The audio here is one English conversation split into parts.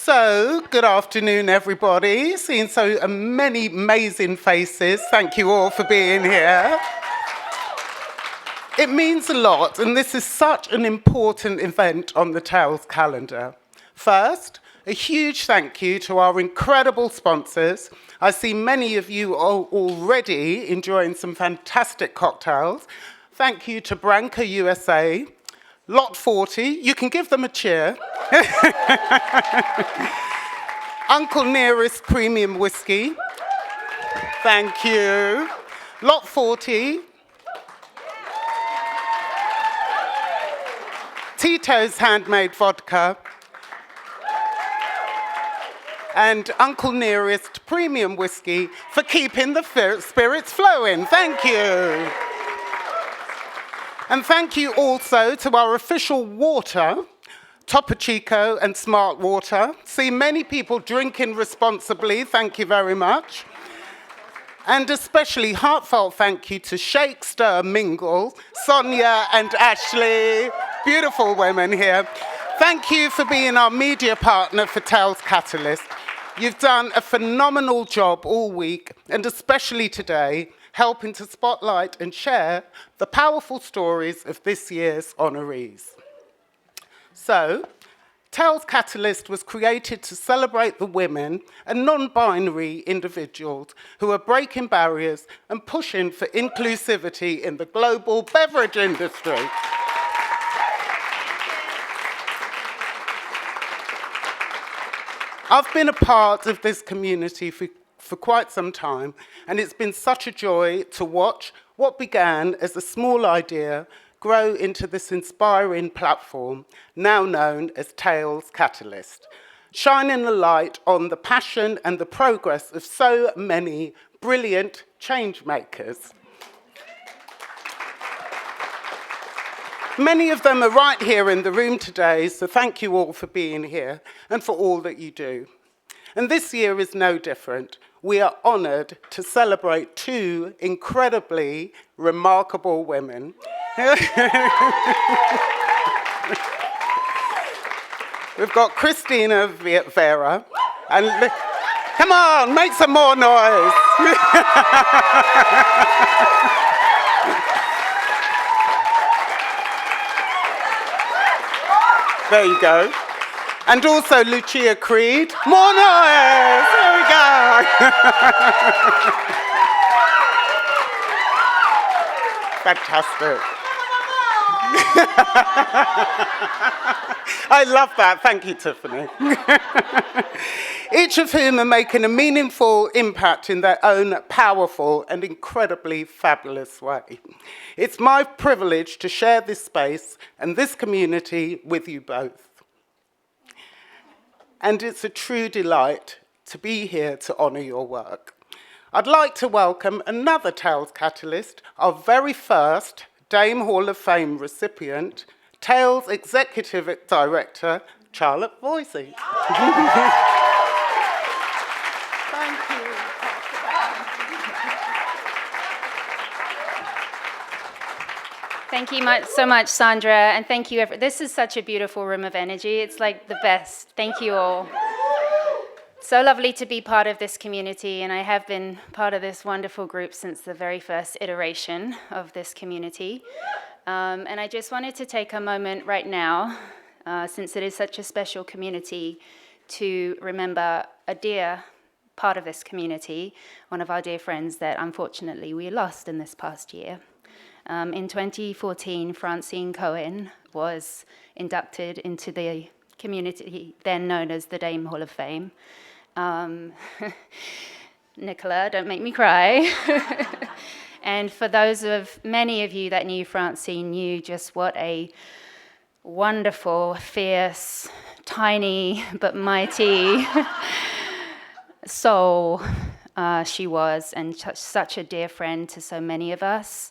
So, good afternoon, everybody. Seeing so many amazing faces. Thank you all for being here. It means a lot, and this is such an important event on the Tales calendar. First, a huge thank you to our incredible sponsors. I see many of you are already enjoying some fantastic cocktails. Thank you to Branca USA, Lot 40, you can give them a cheer. Uncle Nearest Premium Whiskey, thank you. Lot 40. Tito's Handmade Vodka. And Uncle Nearest Premium Whiskey for keeping the spirits flowing. Thank you. And thank you also to our official water, Topo Chico and Smart Water. See many people drinking responsibly. Thank you very much. And especially heartfelt thank you to Shake, Stir, Mingle, Sonia and Ashley. Beautiful women here. Thank you for being our media partner for Tales Catalyst. You've done a phenomenal job all week, and especially today, helping to spotlight and share the powerful stories of this year's honorees. So, Tales Catalyst was created to celebrate the women and non-binary individuals who are breaking barriers and pushing for inclusivity in the global beverage industry. I've been a part of this community for quite some time, and it's been such a joy to watch what began as a small idea grow into this inspiring platform, now known as Tales Catalyst, shining a light on the passion and the progress of so many brilliant change makers. Many of them are right here in the room today, so thank you all for being here and for all that you do. And this year is no different. We are honoured to celebrate two incredibly remarkable women. We've got Christina Veira, and come on, make some more noise. There you go. And also Lucia Creed. More noise! There we go. Fantastic. I love that. Thank you, Tiffany. Each of whom are making a meaningful impact in their own powerful and incredibly fabulous way. It's my privilege to share this space and this community with you both. And it's a true delight to be here to honour your work. I'd like to welcome another Tales Catalyst, our very first Dame Hall of Fame recipient, Tales Executive Director, Charlotte Voisey. Thank you. Thank you so much, Sandra, and thank you. This is such a beautiful room of energy. It's like the best. Thank you all. So lovely to be part of this community, and I have been part of this wonderful group since the very first iteration of this community. And I just wanted to take a moment right now, since it is such a special community, to remember a dear part of this community, one of our dear friends that unfortunately we lost in this past year. In 2014, Francine Cohen was inducted into the community then known as the Dame Hall of Fame. Nicola, don't make me cry. And for many of you that knew Francine, knew just what a wonderful, fierce, tiny but mighty soul she was, and such a dear friend to so many of us.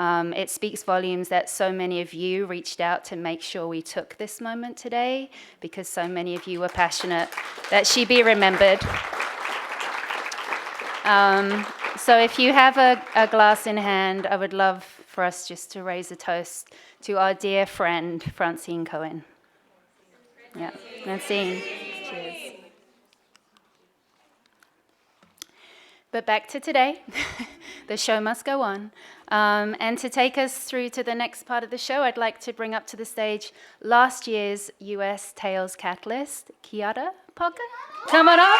It speaks volumes that so many of you reached out to make sure we took this moment today, because so many of you were passionate that she be remembered. So if you have a glass in hand, I would love for us just to raise a toast to our dear friend, Francine Cohen. Yeah, Francine. Cheers. But back to today, the show must go on. And to take us through to the next part of the show, I'd like to bring up to the stage last year's US Tales Catalyst, Kiata Parker. Come on up.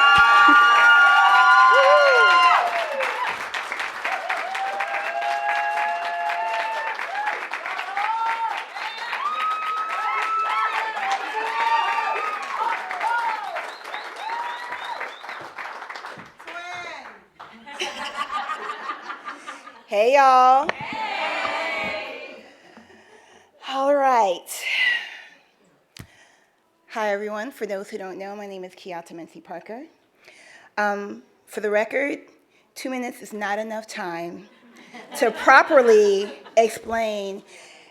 Hey, y'all. Hey. All right. Hi, everyone. For those who don't know, my name is Kiata Parker. For the record, 2 minutes is not enough time to properly explain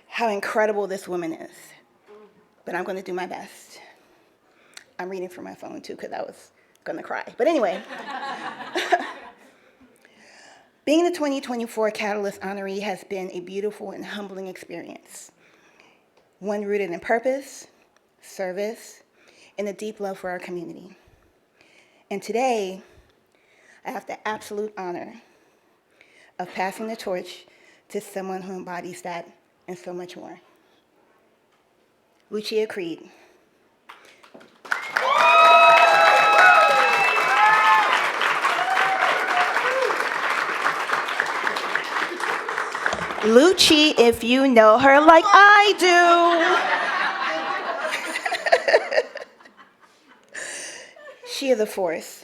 how incredible this woman is. But I'm going to do my best. I'm reading from my phone, too, because I was going to cry. But anyway. Being the 2024 Catalyst Honoree has been a beautiful and humbling experience. One rooted in purpose, service, and a deep love for our community. And today, I have the absolute honor of passing the torch to someone who embodies that and so much more. Lucia Creed. Lucia, if you know her like I do. She is a force.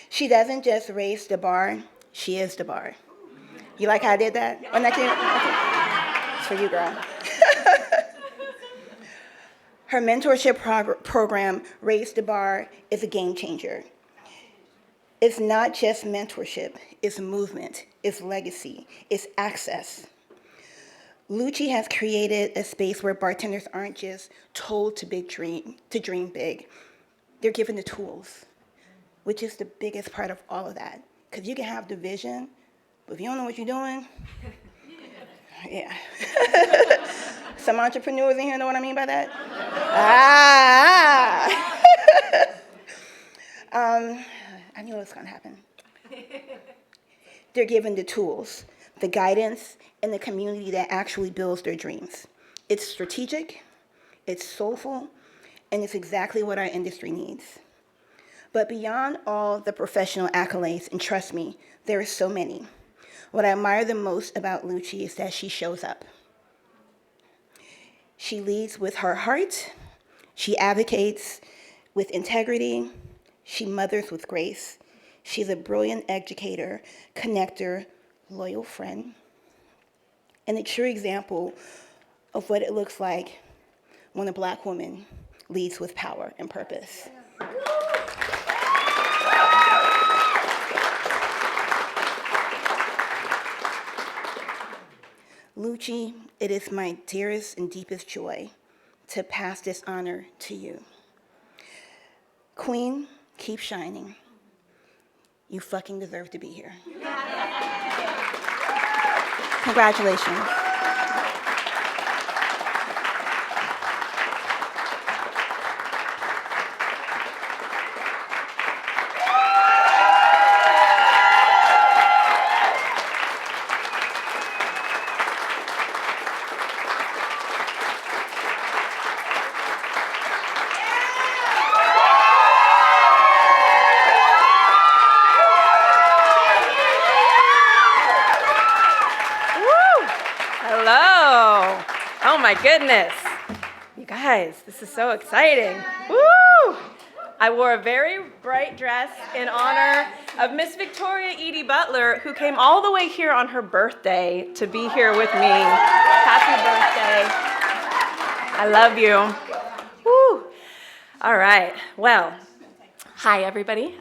She doesn't just raise the bar, she is the bar. You like how I did that? On that it's for you, girl. Her mentorship program, Raise the Bar, is a game changer. It's not just mentorship, it's movement, it's legacy, it's access. Lucia has created a space where bartenders aren't just told to dream big. They're given the tools, which is the biggest part of all of that. Because you can have the vision, but if you don't know what you're doing, yeah. Some entrepreneurs in here know what I mean by that? I knew it was going to happen. They're given the tools, the guidance, and the community that actually builds their dreams. It's strategic, it's soulful, and it's exactly what our industry needs. But beyond all the professional accolades, and trust me, there are so many, what I admire the most about Lucia is that she shows up. She leads with her heart, she advocates with integrity, she mothers with grace. She's a brilliant educator, connector, loyal friend, and a true example of what it looks like when a Black woman leads with power and purpose. Lucia, it is my dearest and deepest joy to pass this honor to you. Queen, keep shining. You fucking deserve to be here. Congratulations. My goodness. You guys, this is so exciting. Woo! I wore a very bright dress in honor of Miss Victoria Edie Butler, who came all the way here on her birthday to be here with me. Happy birthday. I love you. Woo! All right. Well, hi, everybody.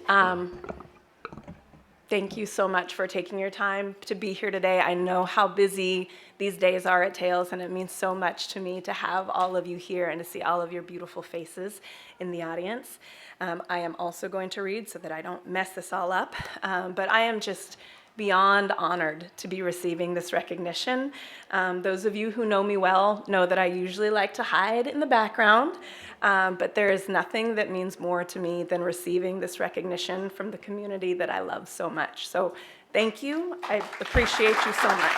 Thank you so much for taking your time to be here today. I know how busy these days are at Tales, and it means so much to me to have all of you here and to see all of your beautiful faces in the audience. I am also going to read so that I don't mess this all up, but I am just beyond honored to be receiving this recognition. Those of you who know me well know that I usually like to hide in the background, but there is nothing that means more to me than receiving this recognition from the community that I love so much. So thank you. I appreciate you so much.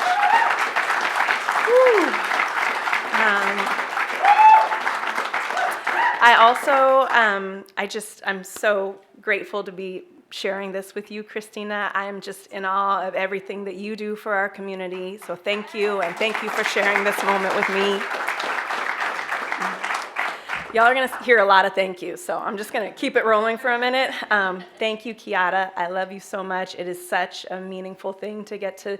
I also, I'm so grateful to be sharing this with you, Christina. I am just in awe of everything that you do for our community. So thank you, and thank you for sharing this moment with me. Y'all are gonna hear a lot of thank yous, so I'm just gonna keep it rolling for a minute. Thank you, Kiata. I love you so much. It is such a meaningful thing to get to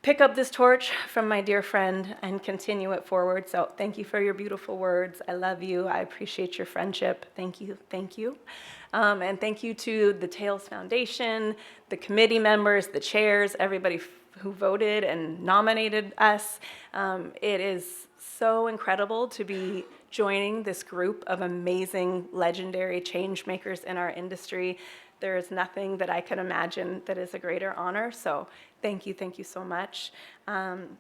pick up this torch from my dear friend and continue it forward. So thank you for your beautiful words. I love you. I appreciate your friendship. Thank you. Thank you. And thank you to the Tales Foundation, the committee members, the chairs, everybody who voted and nominated us. It is so incredible to be joining this group of amazing, legendary change makers in our industry. There is nothing that I can imagine that is a greater honor. So thank you so much. I'm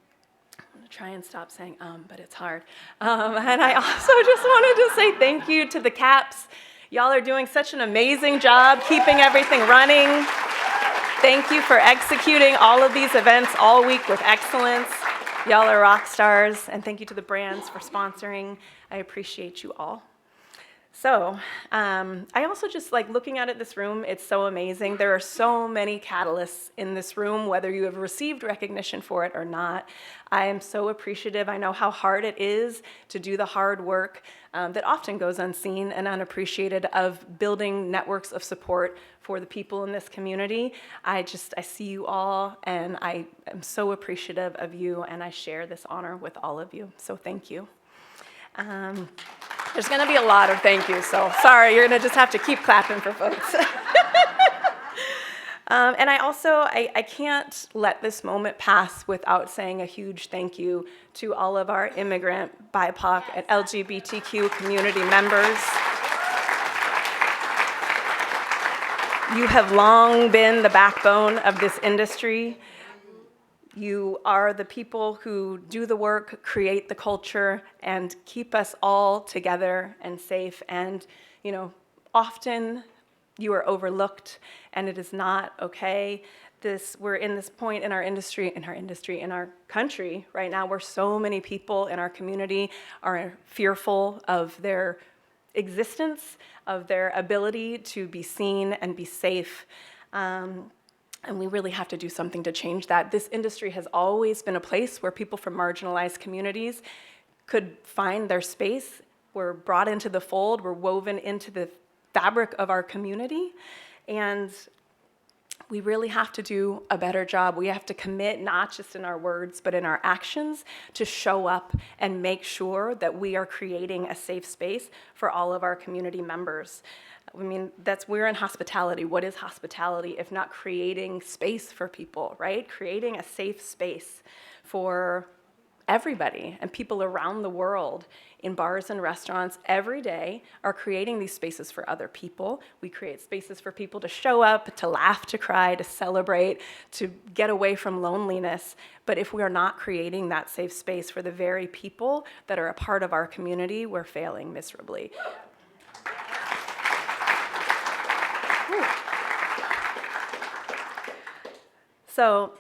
gonna try and stop saying but it's hard. And I also just wanted to say thank you to the CAPS. Y'all are doing such an amazing job keeping everything running. Thank you for executing all of these events all week with excellence. Y'all are rock stars, and thank you to the brands for sponsoring. I appreciate you all. So I also just like looking out at this room, it's so amazing. There are so many catalysts in this room, whether you have received recognition for it or not. I am so appreciative. I know how hard it is to do the hard work that often goes unseen and unappreciated of building networks of support for the people in this community. I see you all, and I am so appreciative of you, and I share this honor with all of you. So thank you. There's going to be a lot of thank yous, so sorry, you're going to just have to keep clapping for folks. And I can't let this moment pass without saying a huge thank you to all of our immigrant, BIPOC, and LGBTQ community members. You have long been the backbone of this industry. You are the people who do the work, create the culture, and keep us all together and safe. And, often you are overlooked, and it is not okay. We're in this point in our country right now, where so many people in our community are fearful of their existence, of their ability to be seen and be safe. And we really have to do something to change that. This industry has always been a place where people from marginalized communities could find their space, were brought into the fold, were woven into the fabric of our community. And we really have to do a better job. We have to commit, not just in our words, but in our actions, to show up and make sure that we are creating a safe space for all of our community members. I mean, we're in hospitality. What is hospitality if not creating space for people, right? Creating a safe space for everybody, and people around the world in bars and restaurants every day are creating these spaces for other people. We create spaces for people to show up, to laugh, to cry, to celebrate, to get away from loneliness. But if we are not creating that safe space for the very people that are a part of our community, we're failing miserably. So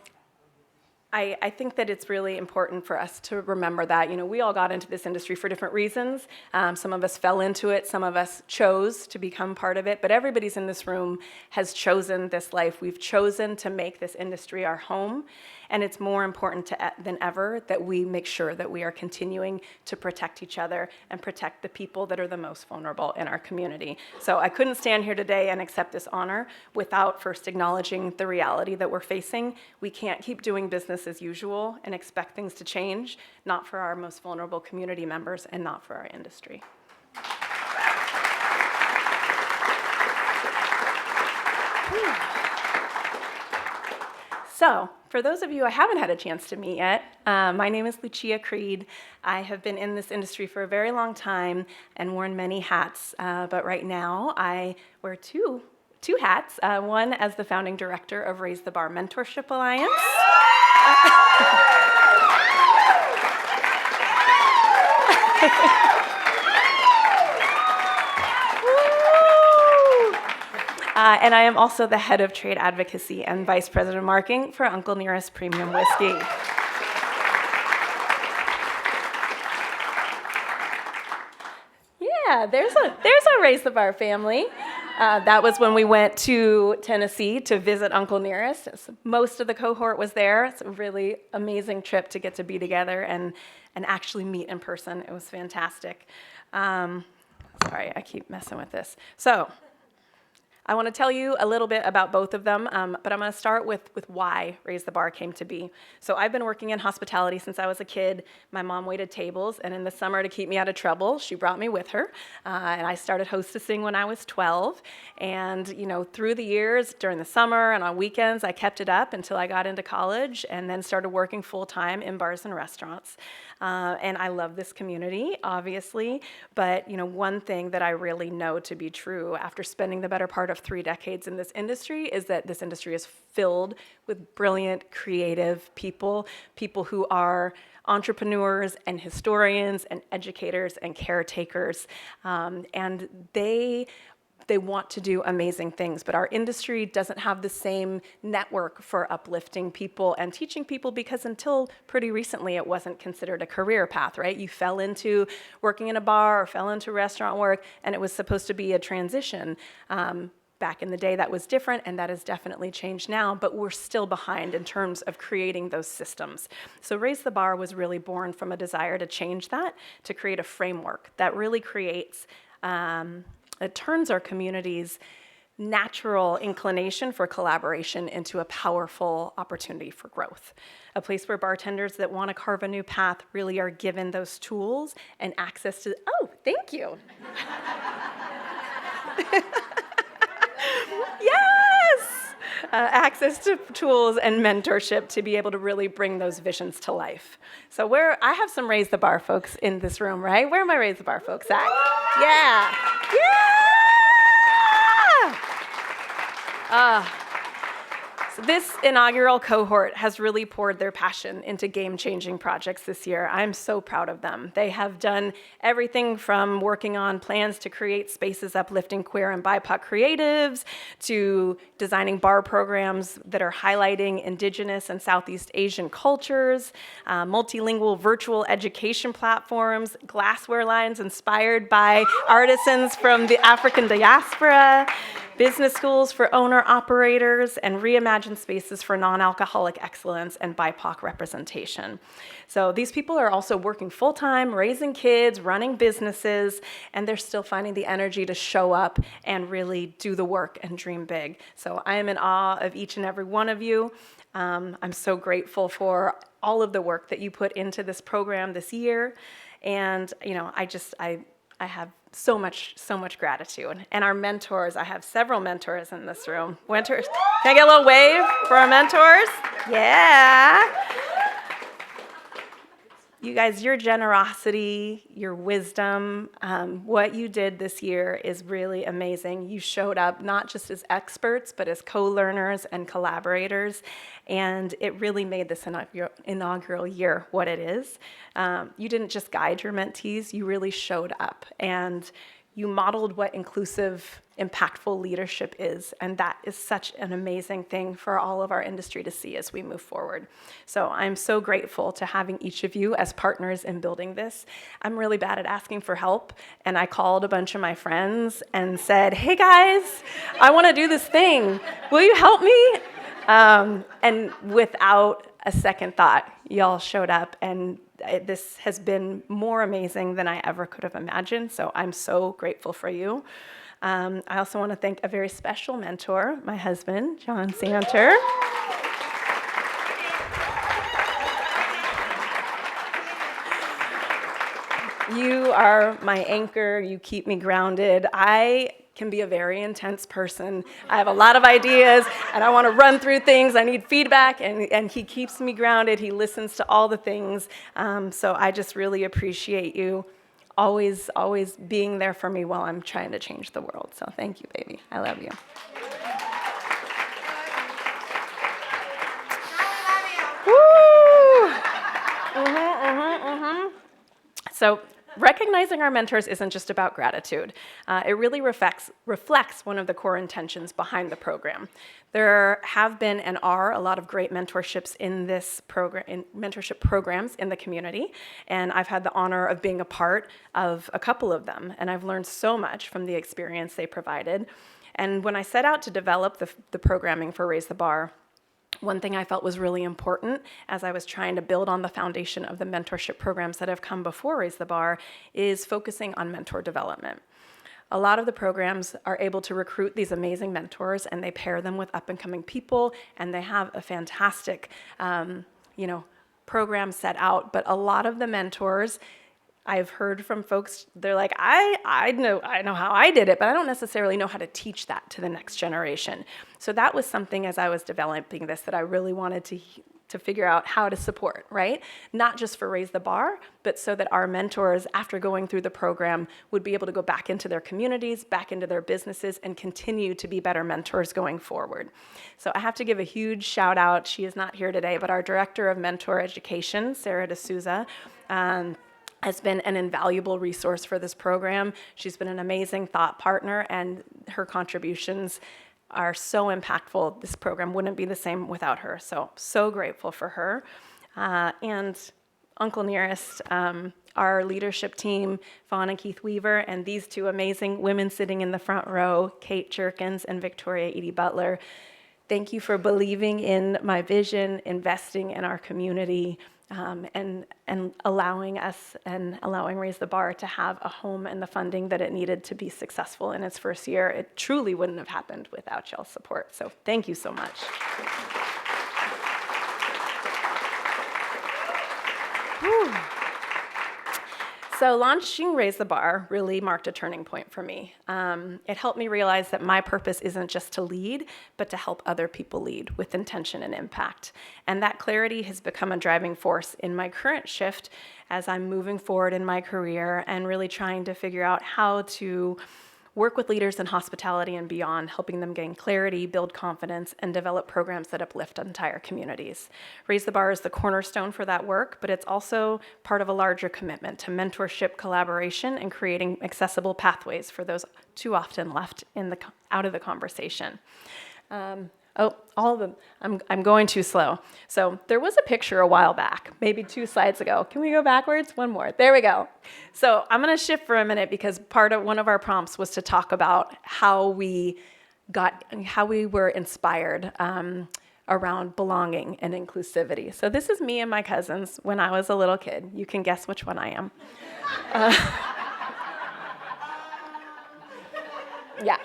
I think that it's really important for us to remember that, we all got into this industry for different reasons. Some of us fell into it, some of us chose to become part of it, but everybody's in this room has chosen this life. We've chosen to make this industry our home, and it's more important than ever that we make sure that we are continuing to protect each other and protect the people that are the most vulnerable in our community. So I couldn't stand here today and accept this honor without first acknowledging the reality that we're facing. We can't keep doing business as usual and expect things to change, not for our most vulnerable community members and not for our industry. So, for those of you I haven't had a chance to meet yet, my name is Lucia Creed. I have been in this industry for a very long time and worn many hats, but right now I wear two two hats. One as the founding director of Raise the Bar Mentorship Alliance. And I am also the head of trade advocacy and vice president of marketing for Uncle Nearest Premium Whiskey. Yeah, there's a Raise the Bar family. That was when we went to Tennessee to visit Uncle Nearest. Most of the cohort was there. It's a really amazing trip to get to be together and actually meet in person. It was fantastic. Sorry, I keep messing with this. So I want to tell you a little bit about both of them, but I'm going to start with why Raise the Bar came to be. So I've been working in hospitality since I was a kid. My mom waited tables, and in the summer, to keep me out of trouble, she brought me with her, and I started hostessing when I was 12. And through the years, during the summer and on weekends, I kept it up until I got into college, and then started working full-time in bars and restaurants. And I love this community, obviously, but one thing that I really know to be true after spending the better part of 3 decades in this industry is that this industry is filled with brilliant, creative people who are entrepreneurs and historians and educators and caretakers, and they want to do amazing things, but our industry doesn't have the same network for uplifting people and teaching people, because until pretty recently it wasn't considered a career path, right? You fell into working in a bar or fell into restaurant work, and it was supposed to be a transition. Back in the day, that was different, and that has definitely changed now, but we're still behind in terms of creating those systems. So Raise the Bar was really born from a desire to change that, to create a framework that really creates, it turns our community's natural inclination for collaboration into a powerful opportunity for growth. A place where bartenders that want to carve a new path really are given those tools and access to, oh, thank you. Yes! Access to tools and mentorship to be able to really bring those visions to life. So I have some Raise the Bar folks in this room, right? Where are my Raise the Bar folks at? Yeah! Yeah! So this inaugural cohort has really poured their passion into game-changing projects this year. I'm so proud of them. They have done everything from working on plans to create spaces uplifting queer and BIPOC creatives, to designing bar programs that are highlighting Indigenous and Southeast Asian cultures, multilingual virtual education platforms, glassware lines inspired by artisans from the African diaspora, business schools for owner-operators, and reimagined spaces for non-alcoholic excellence and BIPOC representation. So these people are also working full-time, raising kids, running businesses, and they're still finding the energy to show up and really do the work and dream big. So I am in awe of each and every one of you. I'm so grateful for all of the work that you put into this program this year. And I have so much gratitude. And our mentors, I have several mentors in this room. Mentors, can I get a little wave for our mentors? Yeah. You guys, your generosity, your wisdom, what you did this year is really amazing. You showed up not just as experts, but as co-learners and collaborators, and it really made this inaugural year what it is. You didn't just guide your mentees, you really showed up, and you modeled what inclusive, impactful leadership is, and that is such an amazing thing for all of our industry to see as we move forward. So I'm so grateful to having each of you as partners in building this. I'm really bad at asking for help, and I called a bunch of my friends and said, hey guys, I want to do this thing. Will you help me? And without a second thought, y'all showed up, and this has been more amazing than I ever could have imagined, so I'm so grateful for you. I also want to thank a very special mentor, my husband, John Santer. You are my anchor, you keep me grounded. I can be a very intense person. I have a lot of ideas, and I want to run through things. I need feedback, and he keeps me grounded. He listens to all the things. So I just really appreciate you always being there for me while I'm trying to change the world. So thank you, baby. I love you. So recognizing our mentors isn't just about gratitude. It really reflects one of the core intentions behind the program. There have been and are a lot of great mentorships in this program, in mentorship programs in the community, and I've had the honor of being a part of a couple of them, and I've learned so much from the experience they provided. And when I set out to develop the programming for Raise the Bar, one thing I felt was really important as I was trying to build on the foundation of the mentorship programs that have come before Raise the Bar is focusing on mentor development. A lot of the programs are able to recruit these amazing mentors, and they pair them with up-and-coming people, and they have a fantastic, program set out. But a lot of the mentors, I've heard from folks, they're like, I know how I did it, but I don't necessarily know how to teach that to the next generation. So that was something as I was developing this that I really wanted to figure out how to support, right? Not just for Raise the Bar, but so that our mentors, after going through the program, would be able to go back into their communities, back into their businesses, and continue to be better mentors going forward. So I have to give a huge shout out. She is not here today, but our Director of Mentor Education, Sarah D'Souza, has been an invaluable resource for this program. She's been an amazing thought partner, and her contributions are so impactful. This program wouldn't be the same without her. So grateful for her. And Uncle Nearest, our leadership team, Fawn and Keith Weaver, and these two amazing women sitting in the front row, Kate Jerkins and Victoria Edie Butler. Thank you for believing in my vision, investing in our community, and allowing us and allowing Raise the Bar to have a home and the funding that it needed to be successful in its first year. It truly wouldn't have happened without y'all's support. So thank you so much. Whew. So launching Raise the Bar really marked a turning point for me. It helped me realize that my purpose isn't just to lead, but to help other people lead with intention and impact. And that clarity has become a driving force in my current shift as I'm moving forward in my career and really trying to figure out how to work with leaders in hospitality and beyond, helping them gain clarity, build confidence, and develop programs that uplift entire communities. Raise the Bar is the cornerstone for that work, but it's also part of a larger commitment to mentorship, collaboration, and creating accessible pathways for those too often left out of the conversation. All of them. I'm going too slow. So there was a picture a while back, maybe 2 slides ago. Can we go backwards? One more. There we go. So I'm going to shift for a minute because one of our prompts was to talk about how we were inspired around belonging and inclusivity. So this is me and my cousins when I was a little kid. You can guess which one I am. Yeah.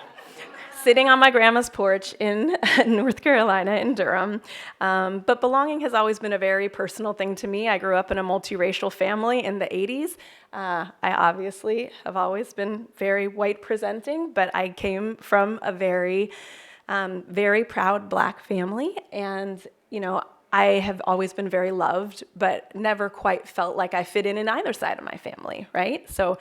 Sitting on my grandma's porch in North Carolina, in Durham. But belonging has always been a very personal thing to me. I grew up in a multiracial family in the 80s. I obviously have always been very white presenting, but I came from a very, very proud Black family. And, I have always been very loved, but never quite felt like I fit in either side of my family, right? So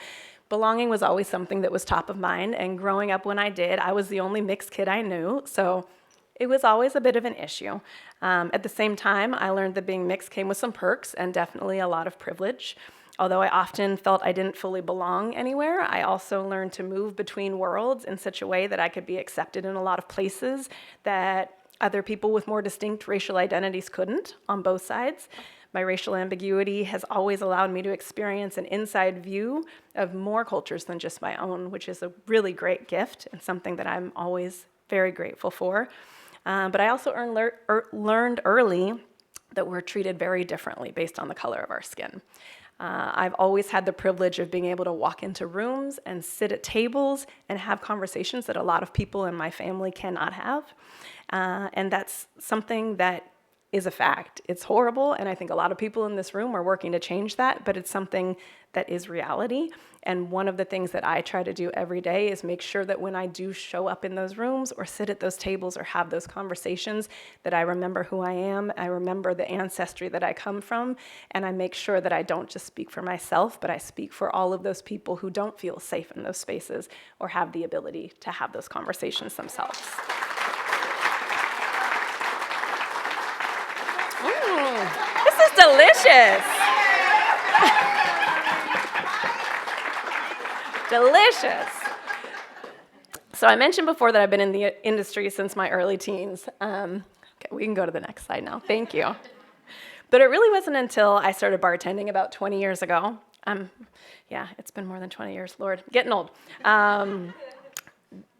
belonging was always something that was top of mind, and growing up when I did, I was the only mixed kid I knew, so it was always a bit of an issue. At the same time, I learned that being mixed came with some perks and definitely a lot of privilege. Although I often felt I didn't fully belong anywhere, I also learned to move between worlds in such a way that I could be accepted in a lot of places that other people with more distinct racial identities couldn't, on both sides. My racial ambiguity has always allowed me to experience an inside view of more cultures than just my own, which is a really great gift and something that I'm always very grateful for. But I also learned early that we're treated very differently based on the color of our skin. I've always had the privilege of being able to walk into rooms and sit at tables and have conversations that a lot of people in my family cannot have. And that's something that is a fact. It's horrible, and I think a lot of people in this room are working to change that, but it's something that is reality. And one of the things that I try to do every day is make sure that when I do show up in those rooms or sit at those tables or have those conversations, that I remember who I am, I remember the ancestry that I come from, and I make sure that I don't just speak for myself, but I speak for all of those people who don't feel safe in those spaces or have the ability to have those conversations themselves. This is delicious. Delicious. So I mentioned before that I've been in the industry since my early teens. Okay, we can go to the next slide now. Thank you. But it really wasn't until I started bartending about 20 years ago. Yeah, it's been more than 20 years, Lord, getting old.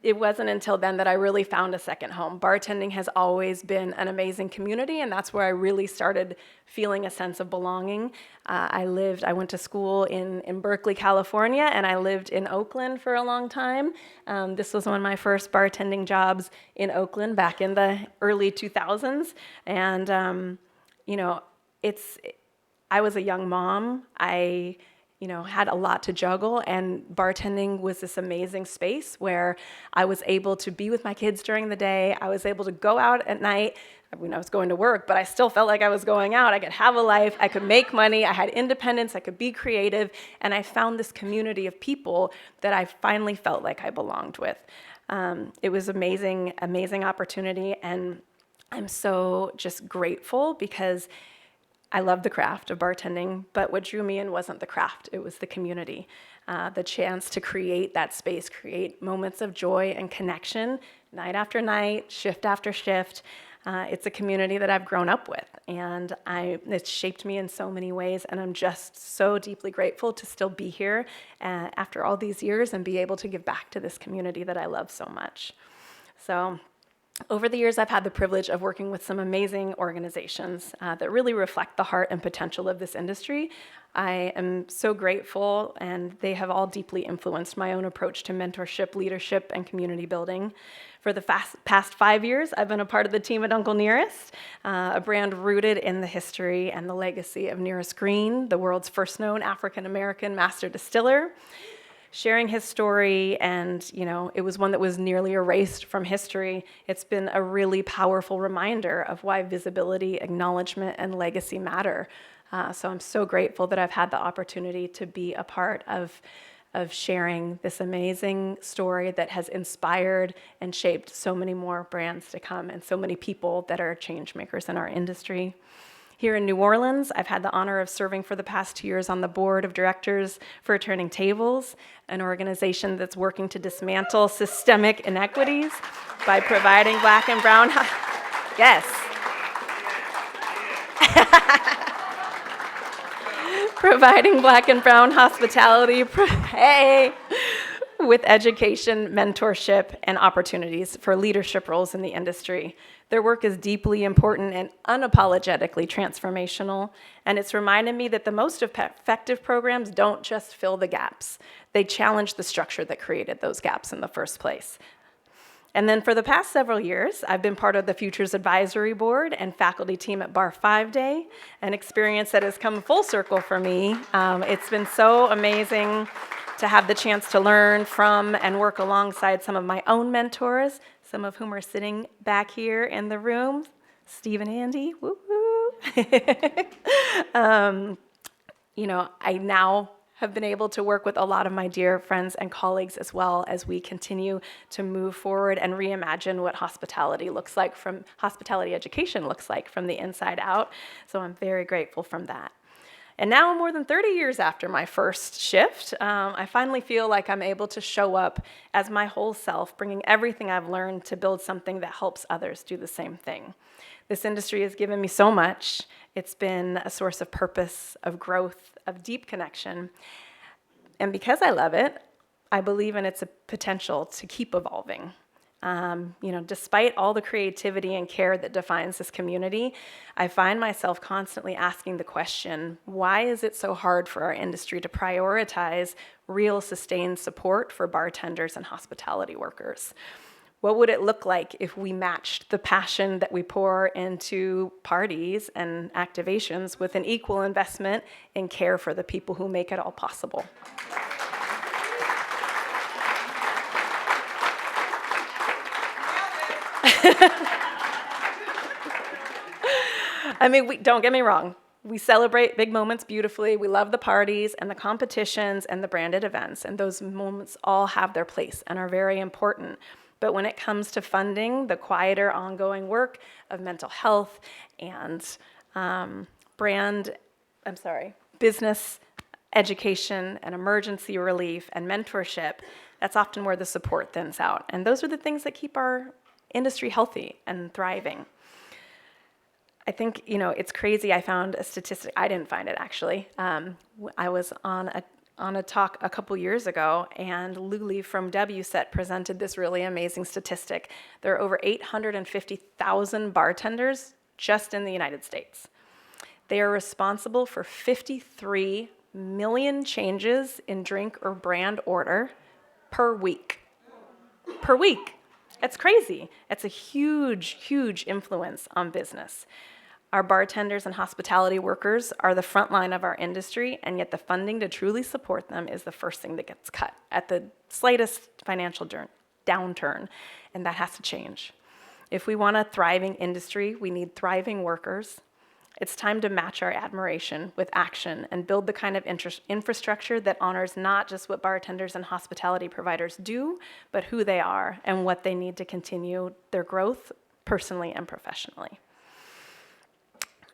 It wasn't until then that I really found a second home. Bartending has always been an amazing community, and that's where I really started feeling a sense of belonging. I went to school in Berkeley, California, and I lived in Oakland for a long time. This was one of my first bartending jobs in Oakland back in the early 2000s. And, I was a young mom. I had a lot to juggle, and bartending was this amazing space where I was able to be with my kids during the day. I was able to go out at night. I was going to work, but I still felt like I was going out. I could have a life. I could make money. I had independence. I could be creative. And I found this community of people that I finally felt like I belonged with. It was amazing, amazing opportunity. And I'm so just grateful because I love the craft of bartending, but what drew me in wasn't the craft, it was the community. The chance to create that space, create moments of joy and connection, night after night, shift after shift. It's a community that I've grown up with, and it's shaped me in so many ways, and I'm just so deeply grateful to still be here after all these years and be able to give back to this community that I love so much. So, over the years, I've had the privilege of working with some amazing organizations that really reflect the heart and potential of this industry. I am so grateful, and they have all deeply influenced my own approach to mentorship, leadership, and community building. For the past 5 years, I've been a part of the team at Uncle Nearest, a brand rooted in the history and the legacy of Nearest Green, the world's first known African-American master distiller. Sharing his story, and it was one that was nearly erased from history. It's been a really powerful reminder of why visibility, acknowledgement, and legacy matter. So I'm so grateful that I've had the opportunity to be a part of sharing this amazing story that has inspired and shaped so many more brands to come and so many people that are change makers in our industry. Here in New Orleans, I've had the honor of serving for the past 2 years on the board of directors for Turning Tables, an organization that's working to dismantle systemic inequities by providing Black and brown, providing Black and brown hospitality, with education, mentorship, and opportunities for leadership roles in the industry. Their work is deeply important and unapologetically transformational, and it's reminded me that the most effective programs don't just fill the gaps. They challenge the structure that created those gaps in the first place. And then for the past several years, I've been part of the Futures Advisory Board and faculty team at Bar 5 Day, an experience that has come full circle for me. It's been so amazing to have the chance to learn from and work alongside some of my own mentors, some of whom are sitting back here in the room, Steve and Andy, woo-hoo. I now have been able to work with a lot of my dear friends and colleagues as well as we continue to move forward and reimagine what hospitality education looks like from the inside out. So I'm very grateful from that. And now, more than 30 years after my first shift, I finally feel like I'm able to show up as my whole self, bringing everything I've learned to build something that helps others do the same thing. This industry has given me so much. It's been a source of purpose, of growth, of deep connection. And because I love it, I believe in its potential to keep evolving. Despite all the creativity and care that defines this community, I find myself constantly asking the question, why is it so hard for our industry to prioritize real sustained support for bartenders and hospitality workers? What would it look like if we matched the passion that we pour into parties and activations with an equal investment in care for the people who make it all possible? Don't get me wrong. We celebrate big moments beautifully. We love the parties and the competitions and the branded events, and those moments all have their place and are very important. But when it comes to funding the quieter, ongoing work of mental health and business education and emergency relief and mentorship, that's often where the support thins out. And those are the things that keep our industry healthy and thriving. I think, it's crazy. I found a statistic. I didn't find it, actually. I was on a talk a couple years ago, and Luli from WSET presented this really amazing statistic. There are over 850,000 bartenders just in the United States. They are responsible for 53 million changes in drink or brand order per week. Per week. It's crazy. It's a huge, huge influence on business. Our bartenders and hospitality workers are the front line of our industry, and yet the funding to truly support them is the first thing that gets cut at the slightest financial downturn, and that has to change. If we want a thriving industry, we need thriving workers. It's time to match our admiration with action and build the kind of infrastructure that honors not just what bartenders and hospitality providers do, but who they are and what they need to continue their growth personally and professionally.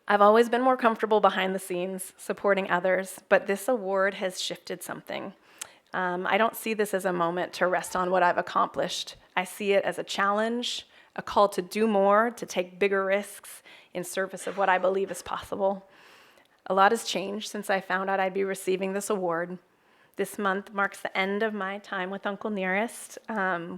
I've always been more comfortable behind the scenes supporting others, but this award has shifted something. I don't see this as a moment to rest on what I've accomplished. I see it as a challenge, a call to do more, to take bigger risks in service of what I believe is possible. A lot has changed since I found out I'd be receiving this award. This month marks the end of my time with Uncle Nearest,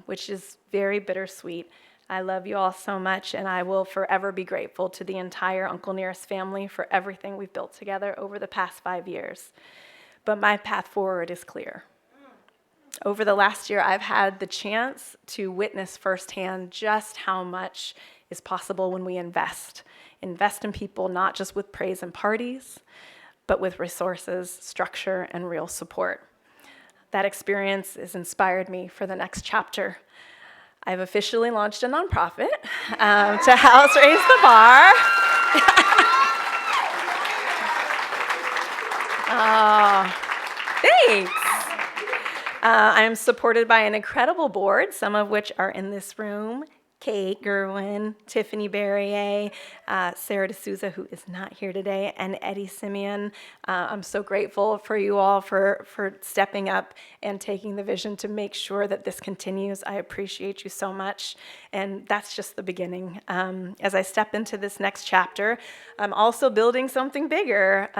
which is very bittersweet. I love you all so much, and I will forever be grateful to the entire Uncle Nearest family for everything we've built together over the past 5 years. But my path forward is clear. Over the last year, I've had the chance to witness firsthand just how much is possible when we invest in people, not just with praise and parties, but with resources, structure, and real support. That experience has inspired me for the next chapter. I've officially launched a nonprofit to help raise the bar. Oh, thanks. I am supported by an incredible board, some of which are in this room. Kate Gerwin, Tiffany Barrier, Sarah D'Souza, who is not here today, and Eddie Simeon. I'm so grateful for you all for stepping up and taking the vision to make sure that this continues. I appreciate you so much, and that's just the beginning. As I step into this next chapter, I'm also building something bigger,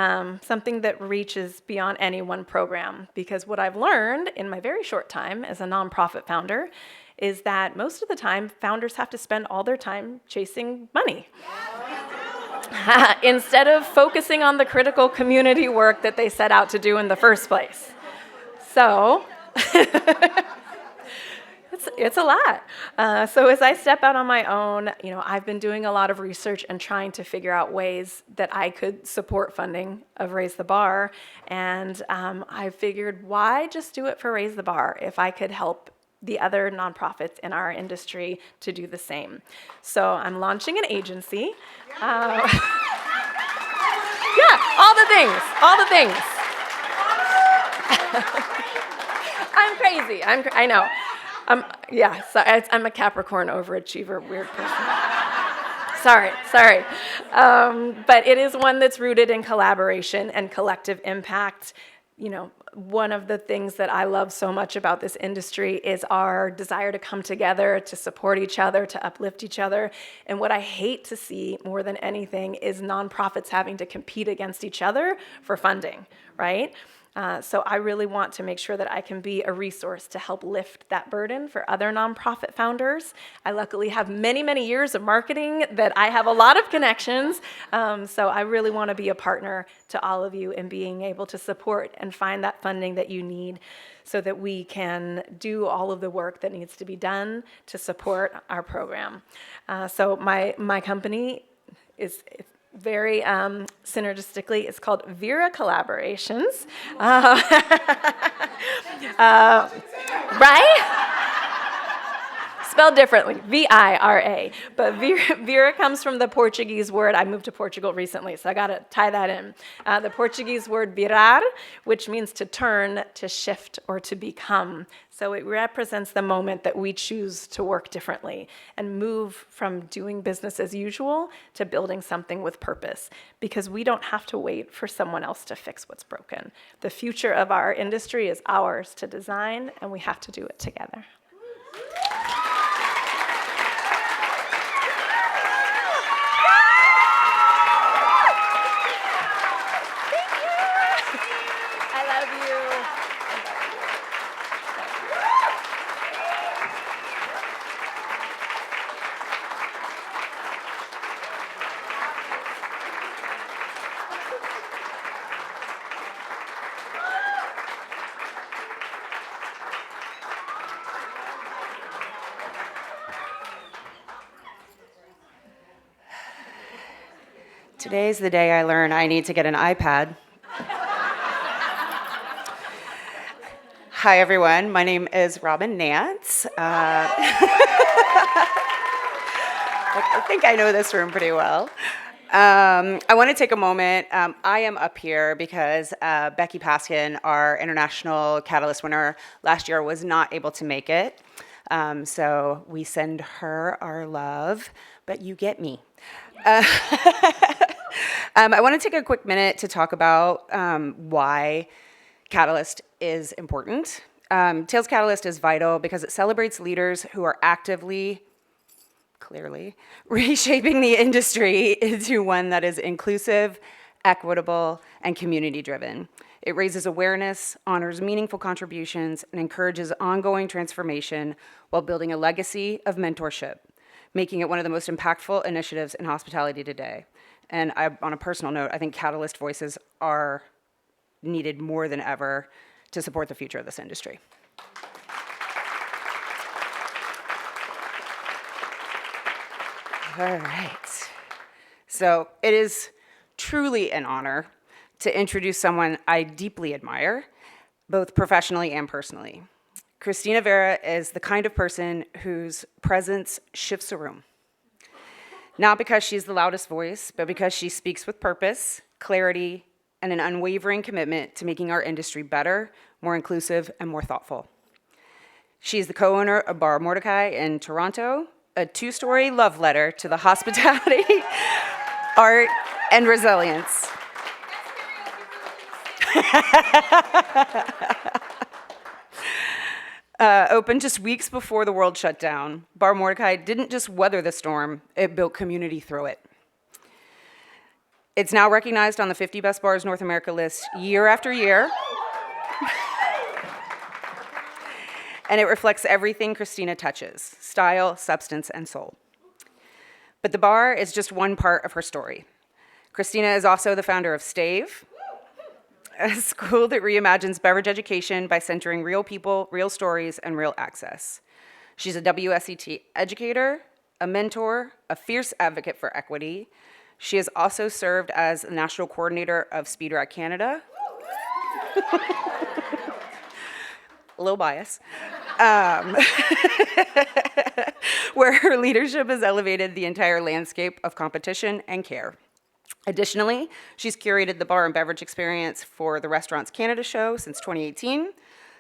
something that reaches beyond any one program, because what I've learned in my very short time as a nonprofit founder is that most of the time, founders have to spend all their time chasing money instead of focusing on the critical community work that they set out to do in the first place. So it's a lot. So as I step out on my own, I've been doing a lot of research and trying to figure out ways that I could support funding of Raise the Bar. And I figured, why just do it for Raise the Bar if I could help the other nonprofits in our industry to do the same. So I'm launching an agency. Yeah, all the things. I'm crazy. I know. So I'm a Capricorn overachiever, weird person. Sorry. But it is one that's rooted in collaboration and collective impact. One of the things that I love so much about this industry is our desire to come together, to support each other, to uplift each other. And what I hate to see more than anything is nonprofits having to compete against each other for funding, right? So I really want to make sure that I can be a resource to help lift that burden for other nonprofit founders. I luckily have many, many years of marketing that I have a lot of connections. So I really want to be a partner to all of you in being able to support and find that funding that you need so that we can do all of the work that needs to be done to support our program. So my company is very synergistically, it's called Veira Collaborations. Right? spelled differently, V-I-R-A. But Veira comes from the Portuguese word, I moved to Portugal recently, so I got to tie that in. The Portuguese word virar, which means to turn, to shift, or to become. So it represents the moment that we choose to work differently and move from doing business as usual to building something with purpose, because we don't have to wait for someone else to fix what's broken. The future of our industry is ours to design, and we have to do it together. Today's the day I learn I need to get an iPad. Hi, everyone. My name is Robin Nance. I think I know this room pretty well. I want to take a moment. I am up here because Becky Paskin, our International Catalyst winner last year, was not able to make it. So we send her our love, but you get me. I want to take a quick minute to talk about why Catalyst is important. Tales Catalyst is vital because it celebrates leaders who are actively, clearly, reshaping the industry into one that is inclusive, equitable, and community-driven. It raises awareness, honors meaningful contributions, and encourages ongoing transformation while building a legacy of mentorship, making it one of the most impactful initiatives in hospitality today. And on a personal note, I think Catalyst voices are needed more than ever to support the future of this industry. All right. So it is truly an honor to introduce someone I deeply admire, both professionally and personally. Christina Veira is the kind of person whose presence shifts a room. Not because she's the loudest voice, but because she speaks with purpose, clarity, and an unwavering commitment to making our industry better, more inclusive, and more thoughtful. She's the co-owner of Bar Mordecai in Toronto, a two-story love letter to the hospitality, art, and resilience. Opened just weeks before the world shut down, Bar Mordecai didn't just weather the storm, it built community through it. It's now recognized on the 50 Best Bars North America list year after year. And it reflects everything Christina touches: style, substance, and soul. But the bar is just one part of her story. Christina is also the founder of Stave, a school that reimagines beverage education by centering real people, real stories, and real access. She's a WSET educator, a mentor, a fierce advocate for equity. She has also served as the national coordinator of Speed Rack Canada. A little bias. Where her leadership has elevated the entire landscape of competition and care. Additionally, she's curated the bar and beverage experience for the Restaurants Canada show since 2018,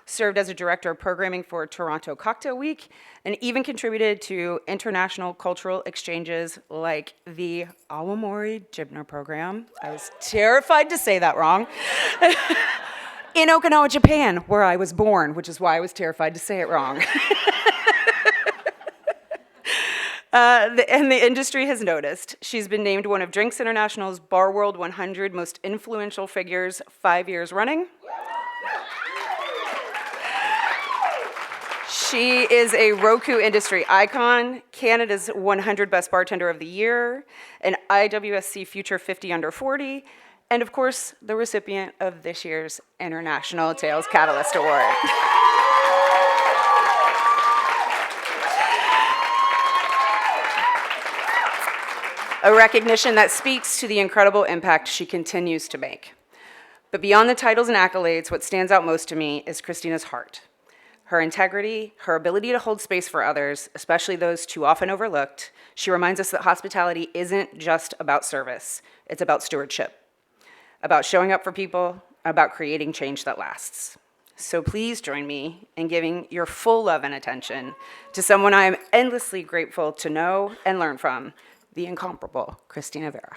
served as a director of programming for Toronto Cocktail Week, and even contributed to international cultural exchanges like the Awamori Jibner program. I was terrified to say that wrong. In Okinawa, Japan, where I was born, which is why I was terrified to say it wrong. And the industry has noticed. She's been named one of Drinks International's Bar World 100 most influential figures 5 years running. She is a Roku industry icon, Canada's 100 Best Bartender of the Year, an IWSC Future 50 Under 40, and of course, the recipient of this year's International Tales Catalyst Award. A recognition that speaks to the incredible impact she continues to make. But beyond the titles and accolades, what stands out most to me is Christina's heart her integrity, her ability to hold space for others, especially those too often overlooked. She reminds us that hospitality isn't just about service, it's about stewardship, about showing up for people, about creating change that lasts. So please join me in giving your full love and attention to someone I am endlessly grateful to know and learn from, the incomparable Christina Veira.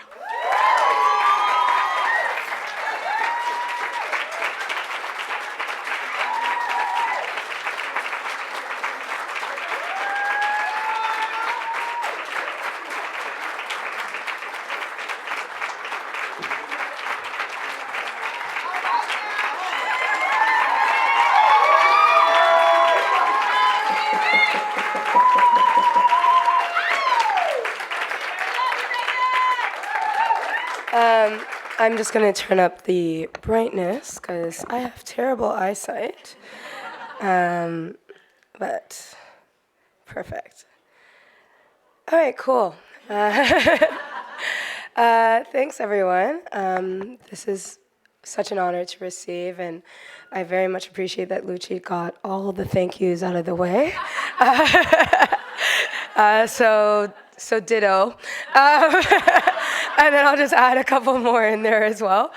I'm just going to turn up the brightness because I have terrible eyesight. But perfect. All right, cool. Thanks, everyone. This is such an honor to receive, and I very much appreciate that Lucia got all the thank yous out of the way. So ditto. And then I'll just add a couple more in there as well.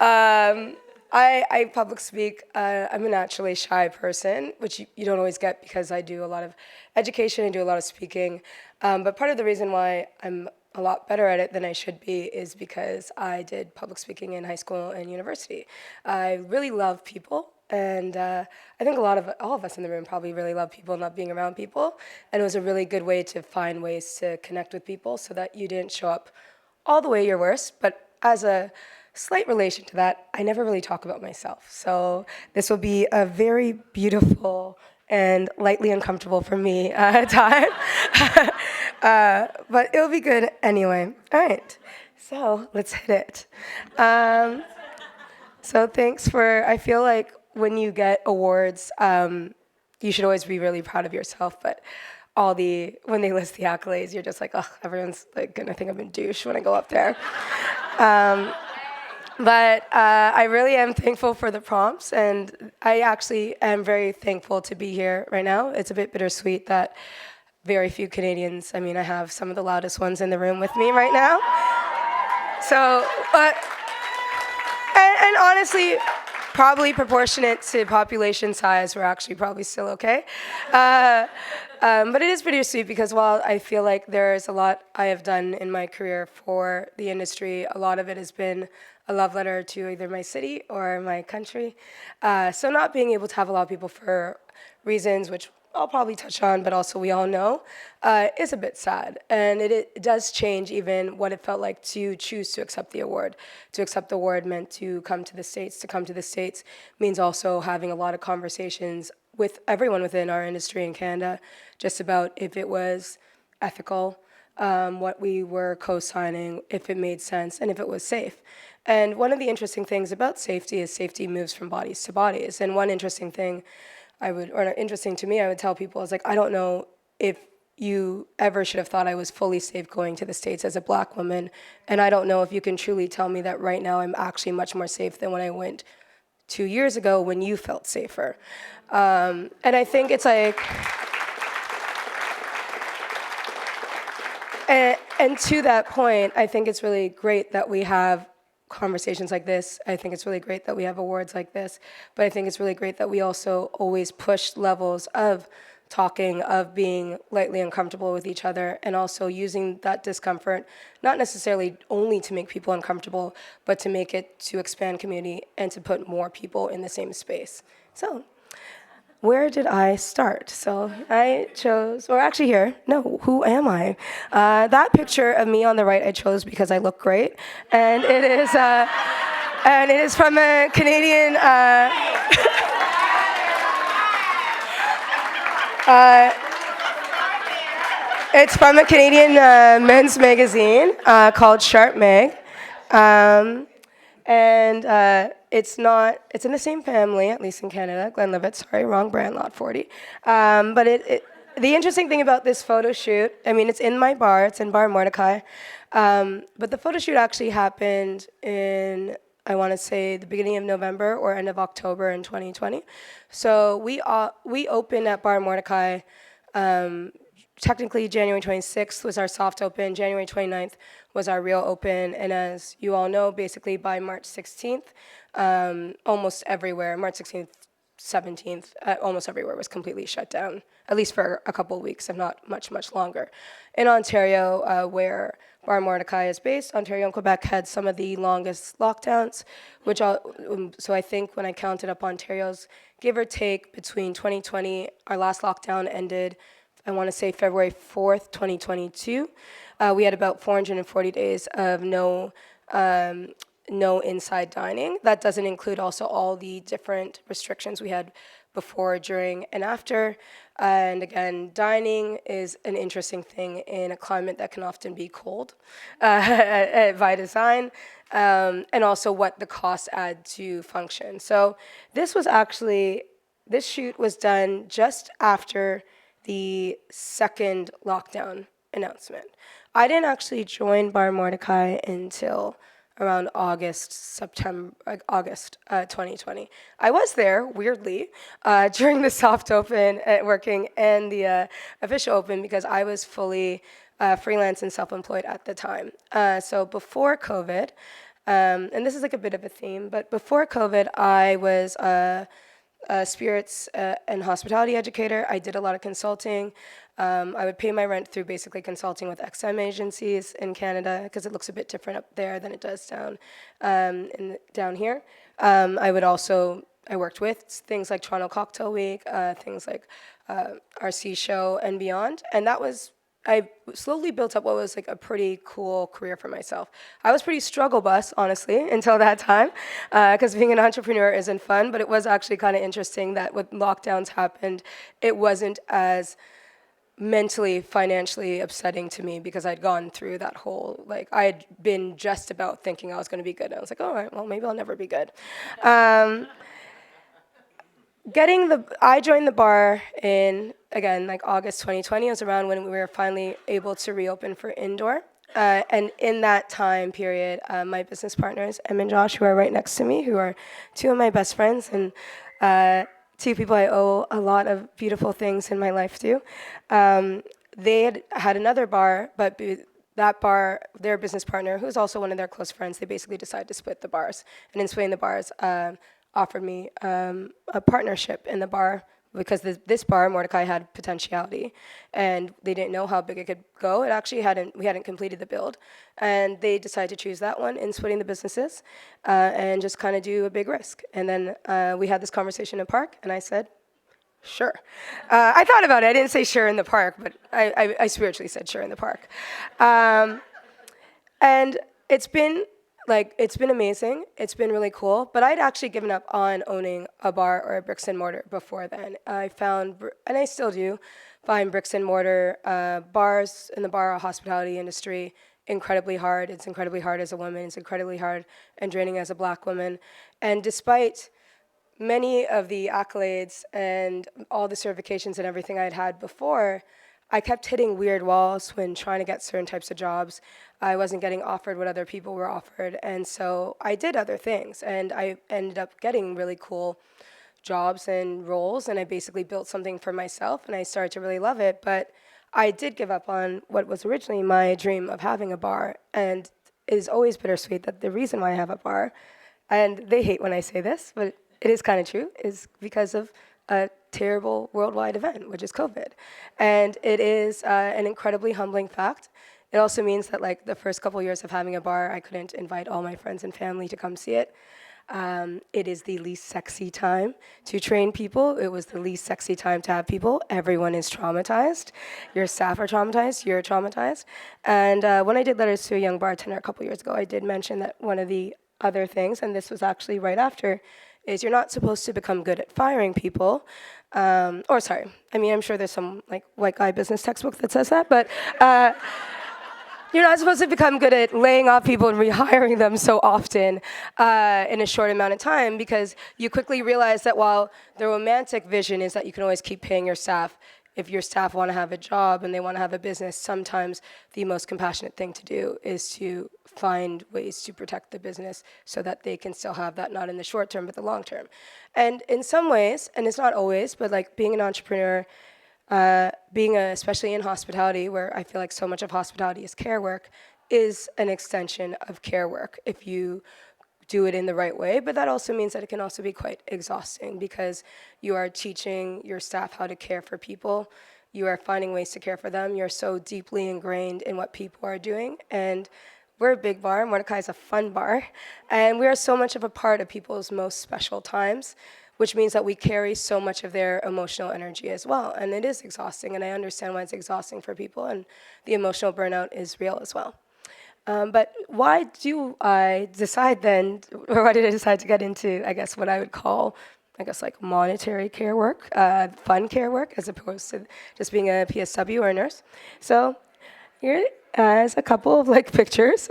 I public speak. I'm a naturally shy person, which you don't always get because I do a lot of education and do a lot of speaking. But part of the reason why I'm a lot better at it than I should be is because I did public speaking in high school and university. I really love people. And I think all of us in the room probably really love people and love being around people. And it was a really good way to find ways to connect with people so that you didn't show up all the way your worst. But as a slight relation to that, I never really talk about myself. So this will be a very beautiful and lightly uncomfortable for me time. But it'll be good anyway. All right, so let's hit it. So thanks I feel like when you get awards, you should always be really proud of yourself, but when they list the accolades, you're just like, oh, everyone's like gonna think I'm a douche when I go up there. But I really am thankful for the prompts, and I actually am very thankful to be here right now. It's a bit bittersweet that very few Canadians, I have some of the loudest ones in the room with me right now. So, and honestly, probably proportionate to population size, we're actually probably still okay. But it is pretty sweet because while I feel like there's a lot I have done in my career for the industry, a lot of it has been a love letter to either my city or my country. So not being able to have a lot of people for reasons which I'll probably touch on, but also we all know, is a bit sad. And it does change even what it felt like to choose to accept the award. To accept the award meant to come to the States. To come to the States means also having a lot of conversations with everyone within our industry in Canada, just about if it was ethical, what we were co-signing, if it made sense, and if it was safe. And one of the interesting things about safety is safety moves from bodies to bodies. And one interesting thing interesting to me, I would tell people is like, I don't know if you ever should have thought I was fully safe going to the States as a Black woman. And I don't know if you can truly tell me that right now I'm actually much more safe than when I went 2 years ago when you felt safer. And I think it's like, and to that point, I think it's really great that we have conversations like this. I think it's really great that we have awards like this, but I think it's really great that we also always push levels of talking, of being lightly uncomfortable with each other, and also using that discomfort, not necessarily only to make people uncomfortable, but to make it to expand community and to put more people in the same space. So, where did I start? So I chose, or actually here, no, who am I? That picture of me on the right I chose because I look great, and it is from a Canadian, it's from a Canadian men's magazine called Sharp Mag, and it's in the same family, at least in Canada, Glenlivet, sorry, wrong brand, lot 40. But the interesting thing about this photo shoot, it's in my bar, it's in Bar Mordecai, but the photo shoot actually happened in I want to say the beginning of November or end of October in 2020. So we opened at Bar Mordecai. Technically, January 26th was our soft open. January 29th was our real open. And as you all know, basically by March 16th, almost everywhere, March 16th, 17th, almost everywhere was completely shut down, at least for a couple of weeks, if not much, much longer. In Ontario, where Bar Mordecai is based, Ontario and Quebec had some of the longest lockdowns, so I think when I counted up Ontario's, give or take between 2020, our last lockdown ended, I want to say February 4th, 2022. We had about 440 days of no inside dining. That doesn't include also all the different restrictions we had before, during, and after. And again, dining is an interesting thing in a climate that can often be cold by design, and also what the costs add to function. So this shoot was done just after the second lockdown announcement. I didn't actually join Bar Mordecai until around August 2020. I was there, weirdly, during the soft open working and the official open because I was fully freelance and self-employed at the time. So before COVID, and this is like a bit of a theme, but before COVID, I was a spirits and hospitality educator. I did a lot of consulting. I would pay my rent through basically consulting with XM agencies in Canada because it looks a bit different up there than it does down here. I worked with things like Toronto Cocktail Week, things like RC Show and beyond, and I slowly built up what was like a pretty cool career for myself. I was pretty struggle bus, honestly, until that time, because being an entrepreneur isn't fun, but it was actually kind of interesting that when lockdowns happened, it wasn't as mentally, financially upsetting to me because I'd gone through that whole, I had been just about thinking I was going to be good. I was like, all right, well, maybe I'll never be good. I joined the bar in, again, August 2020. It was around when we were finally able to reopen for indoor. And in that time period, my business partners, Em and Josh, who are right next to me, who are two of my best friends, and two people I owe a lot of beautiful things in my life to. They had another bar, but that bar, their business partner, who's also one of their close friends, they basically decided to split the bars. And in splitting the bars, offered me a partnership in the bar because this bar, Mordecai, had potentiality, and they didn't know how big it could go. We hadn't completed the build, and they decided to choose that one in splitting the businesses and just kind of do a big risk. And then we had this conversation in park, and I said, sure. I thought about it. I didn't say sure in the park, but I spiritually said sure in the park. And it's been amazing. It's been really cool. But I'd actually given up on owning a bar or a bricks and mortar before then. I found, and I still do, find bricks and mortar bars in the bar or hospitality industry incredibly hard. It's incredibly hard as a woman. It's incredibly hard and draining as a Black woman. And despite many of the accolades and all the certifications and everything I'd had before, I kept hitting weird walls when trying to get certain types of jobs. I wasn't getting offered what other people were offered, and so I did other things, and I ended up getting really cool jobs and roles, and I basically built something for myself, and I started to really love it, but I did give up on what was originally my dream of having a bar, and it is always bittersweet that the reason why I have a bar, and they hate when I say this, but it is kind of true, is because of a terrible worldwide event, which is COVID. And it is an incredibly humbling fact. It also means that the first couple years of having a bar, I couldn't invite all my friends and family to come see it. It is the least sexy time to train people. It was the least sexy time to have people. Everyone is traumatized. Your staff are traumatized. You're traumatized. And when I did Letters to a Young Bartender a couple years ago, I did mention that one of the other things, and this was actually right after, is you're not supposed to become good at firing people. I'm sure there's some white guy business textbook that says that, but you're not supposed to become good at laying off people and rehiring them so often in a short amount of time, because you quickly realize that while the romantic vision is that you can always keep paying your staff, if your staff want to have a job and they want to have a business, sometimes the most compassionate thing to do is to find ways to protect the business so that they can still have that, not in the short term, but the long term. And in some ways, and it's not always, but like being an entrepreneur, especially in hospitality, where I feel like so much of hospitality is care work, is an extension of care work if you do it in the right way. But that also means that it can also be quite exhausting because you are teaching your staff how to care for people. You are finding ways to care for them. You're so deeply ingrained in what people are doing. And we're a big bar. Mordecai is a fun bar. And we are so much of a part of people's most special times, which means that we carry so much of their emotional energy as well. And it is exhausting, and I understand why it's exhausting for people, and the emotional burnout is real as well. But why do I decide then, or why did I decide to get into, I guess, what I would call, like monetary care work, fun care work, as opposed to just being a PSW or a nurse? So here is a couple of like pictures.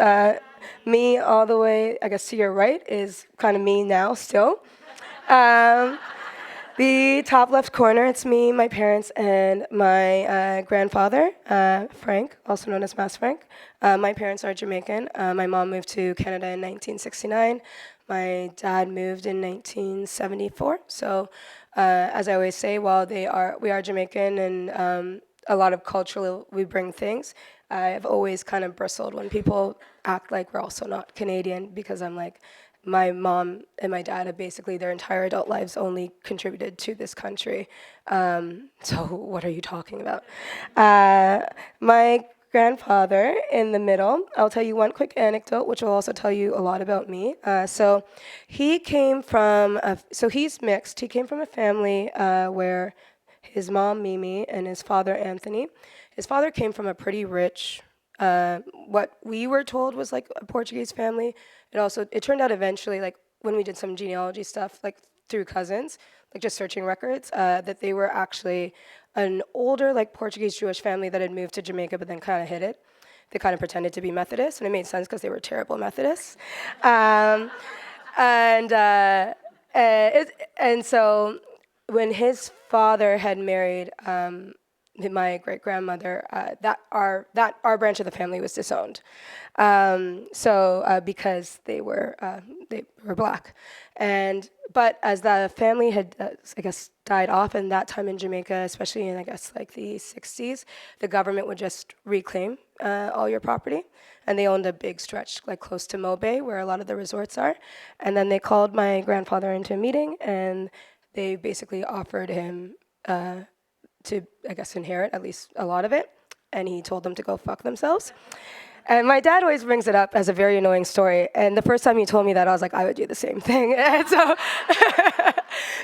Me all the way, I guess, to your right is kind of me now still. The top left corner, it's me, my parents, and my grandfather, Frank, also known as Mas Frank. My parents are Jamaican. My mom moved to Canada in 1969. My dad moved in 1974. So, as I always say, while we are Jamaican and a lot of culturally we bring things, I've always kind of bristled when people act like we're also not Canadian, because I'm like, my mom and my dad have basically their entire adult lives only contributed to this country. So what are you talking about? My grandfather in the middle, I'll tell you one quick anecdote, which will also tell you a lot about me. So he came from, he's mixed. He came from a family where his mom, Mimi, and his father, Anthony. His father came from a pretty rich, what we were told was like a Portuguese family. It turned out eventually, like when we did some genealogy stuff, like through cousins, like just searching records, that they were actually an older like Portuguese Jewish family that had moved to Jamaica but then kind of hid it. They kind of pretended to be Methodists, and it made sense because they were terrible Methodists. And so when his father had married my great grandmother, that our branch of the family was disowned. Because they were black, but as the family had I guess died off in that time in Jamaica, especially in I guess like the 60s, the government would just reclaim all your property, and they owned a big stretch like close to Mo Bay where a lot of the resorts are, and then they called my grandfather into a meeting and they basically offered him to, I guess, inherit at least a lot of it, and he told them to go fuck themselves. And my dad always brings it up as a very annoying story, and the first time he told me that, I was like, I would do the same thing. And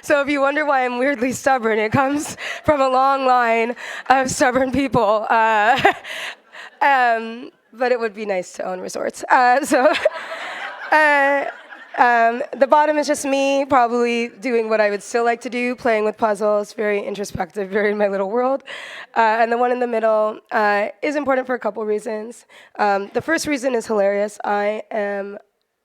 so if you wonder why I'm weirdly stubborn, it comes from a long line of stubborn people. But it would be nice to own resorts. The bottom is just me probably doing what I would still like to do, playing with puzzles, very introspective, very in my little world. And the one in the middle is important for a couple reasons. The first reason is hilarious. I am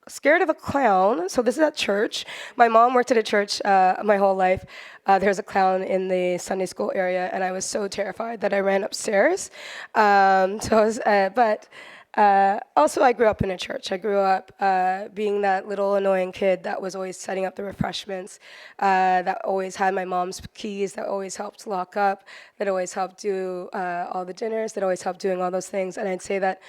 scared of a clown. So this is at church. My mom worked at a church my whole life. There's a clown in the Sunday school area, and I was so terrified that I ran upstairs. Also, I grew up in a church. I grew up being that little annoying kid that was always setting up the refreshments, that always had my mom's keys, that always helped lock up, that always helped do all the dinners, that always helped doing all those things. And I'd say that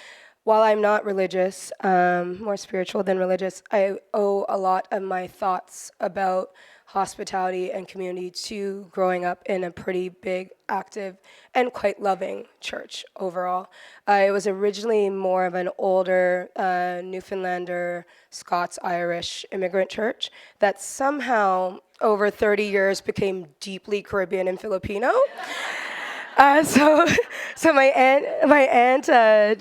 while I'm not religious, more spiritual than religious, I owe a lot of my thoughts about hospitality and community to growing up in a pretty big, active, and quite loving church overall. It was originally more of an older Newfoundlander, Scots-Irish immigrant church that somehow over 30 years became deeply Caribbean and Filipino. So my aunt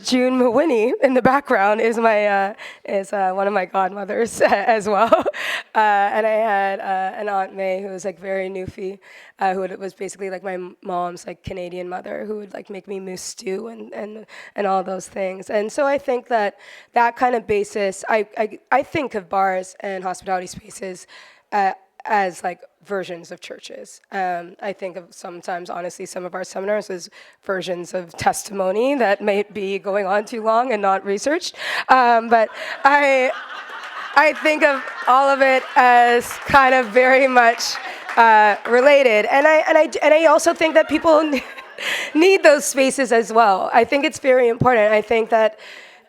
June Mawinnie in the background is one of my godmothers as well, and I had an Aunt May who was like very Newfie, who was basically like my mom's like Canadian mother, who would like make me moose stew and all those things. And so I think that kind of basis, I think of bars and hospitality spaces as like versions of churches. I think of sometimes, honestly, some of our seminars as versions of testimony that may be going on too long and not researched. But I think of all of it as kind of very much related, and I also think that people need those spaces as well. I think it's very important. I think that,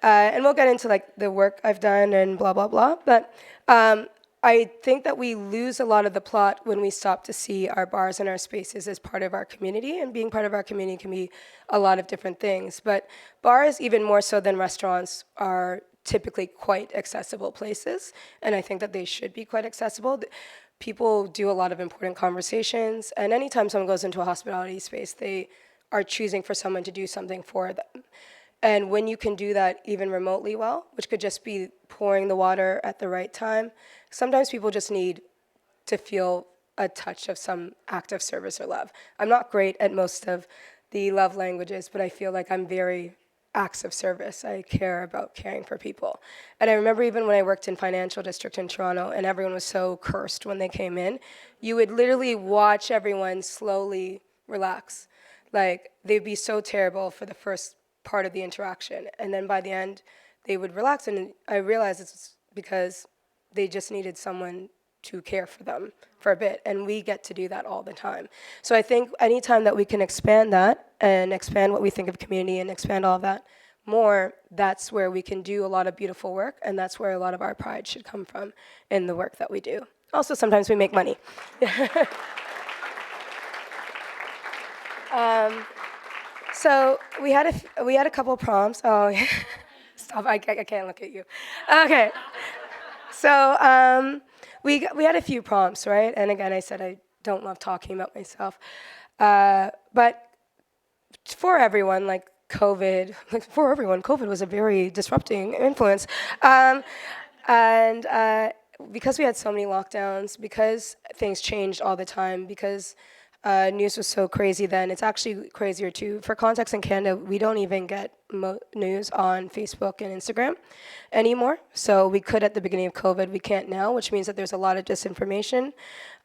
and we'll get into like the work I've done and blah blah blah, but I think that we lose a lot of the plot when we stop to see our bars and our spaces as part of our community, and being part of our community can be a lot of different things. But bars, even more so than restaurants, are typically quite accessible places, and I think that they should be quite accessible. People do a lot of important conversations, and anytime someone goes into a hospitality space, they are choosing for someone to do something for them. And when you can do that even remotely well, which could just be pouring the water at the right time, sometimes people just need to feel a touch of some act of service or love. I'm not great at most of the love languages, but I feel like I'm very acts of service. I care about caring for people. And I remember even when I worked in financial district in Toronto and everyone was so cursed when they came in, you would literally watch everyone slowly relax. Like, they'd be so terrible for the first part of the interaction, and then by the end, they would relax, and I realized it's because they just needed someone to care for them for a bit, and we get to do that all the time. So I think anytime that we can expand that, and expand what we think of community, and expand all of that more, that's where we can do a lot of beautiful work, and that's where a lot of our pride should come from in the work that we do. Also, sometimes we make money. So we had a couple prompts. Oh, stop! I can't look at you. Okay. So we had a few prompts, right? And again, I said I don't love talking about myself, but for everyone, COVID was a very disrupting influence, and because we had so many lockdowns, because things changed all the time, because news was so crazy then. It's actually crazier too. For context, in Canada, we don't even get news on Facebook and Instagram anymore. So we could at the beginning of COVID, we can't now, which means that there's a lot of disinformation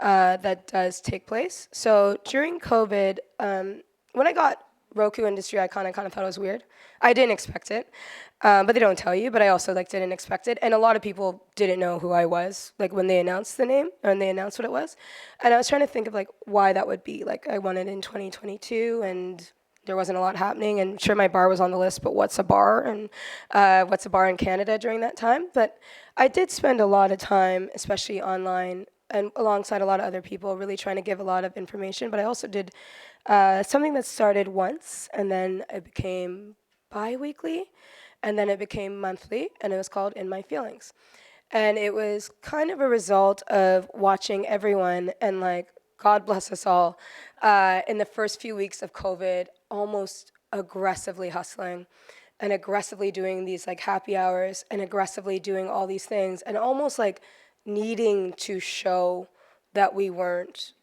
that does take place. So during COVID, when I got Roku Industry Icon, I kind of thought it was weird. I didn't expect it, but they don't tell you, but I also didn't expect it. And a lot of people didn't know who I was, when they announced the name, and they announced what it was. And I was trying to think of why that would be. I won it in 2022, and there wasn't a lot happening, and sure, my bar was on the list, but what's a bar, and what's a bar in Canada during that time? But I did spend a lot of time, especially online, and alongside a lot of other people, really trying to give a lot of information. But I also did something that started once, and then it became bi-weekly, and then it became monthly, and it was called In My Feelings. And it was kind of a result of watching everyone, and God bless us all, in the first few weeks of COVID, almost aggressively hustling, and aggressively doing these happy hours, and aggressively doing all these things, and almost needing to show that we weren't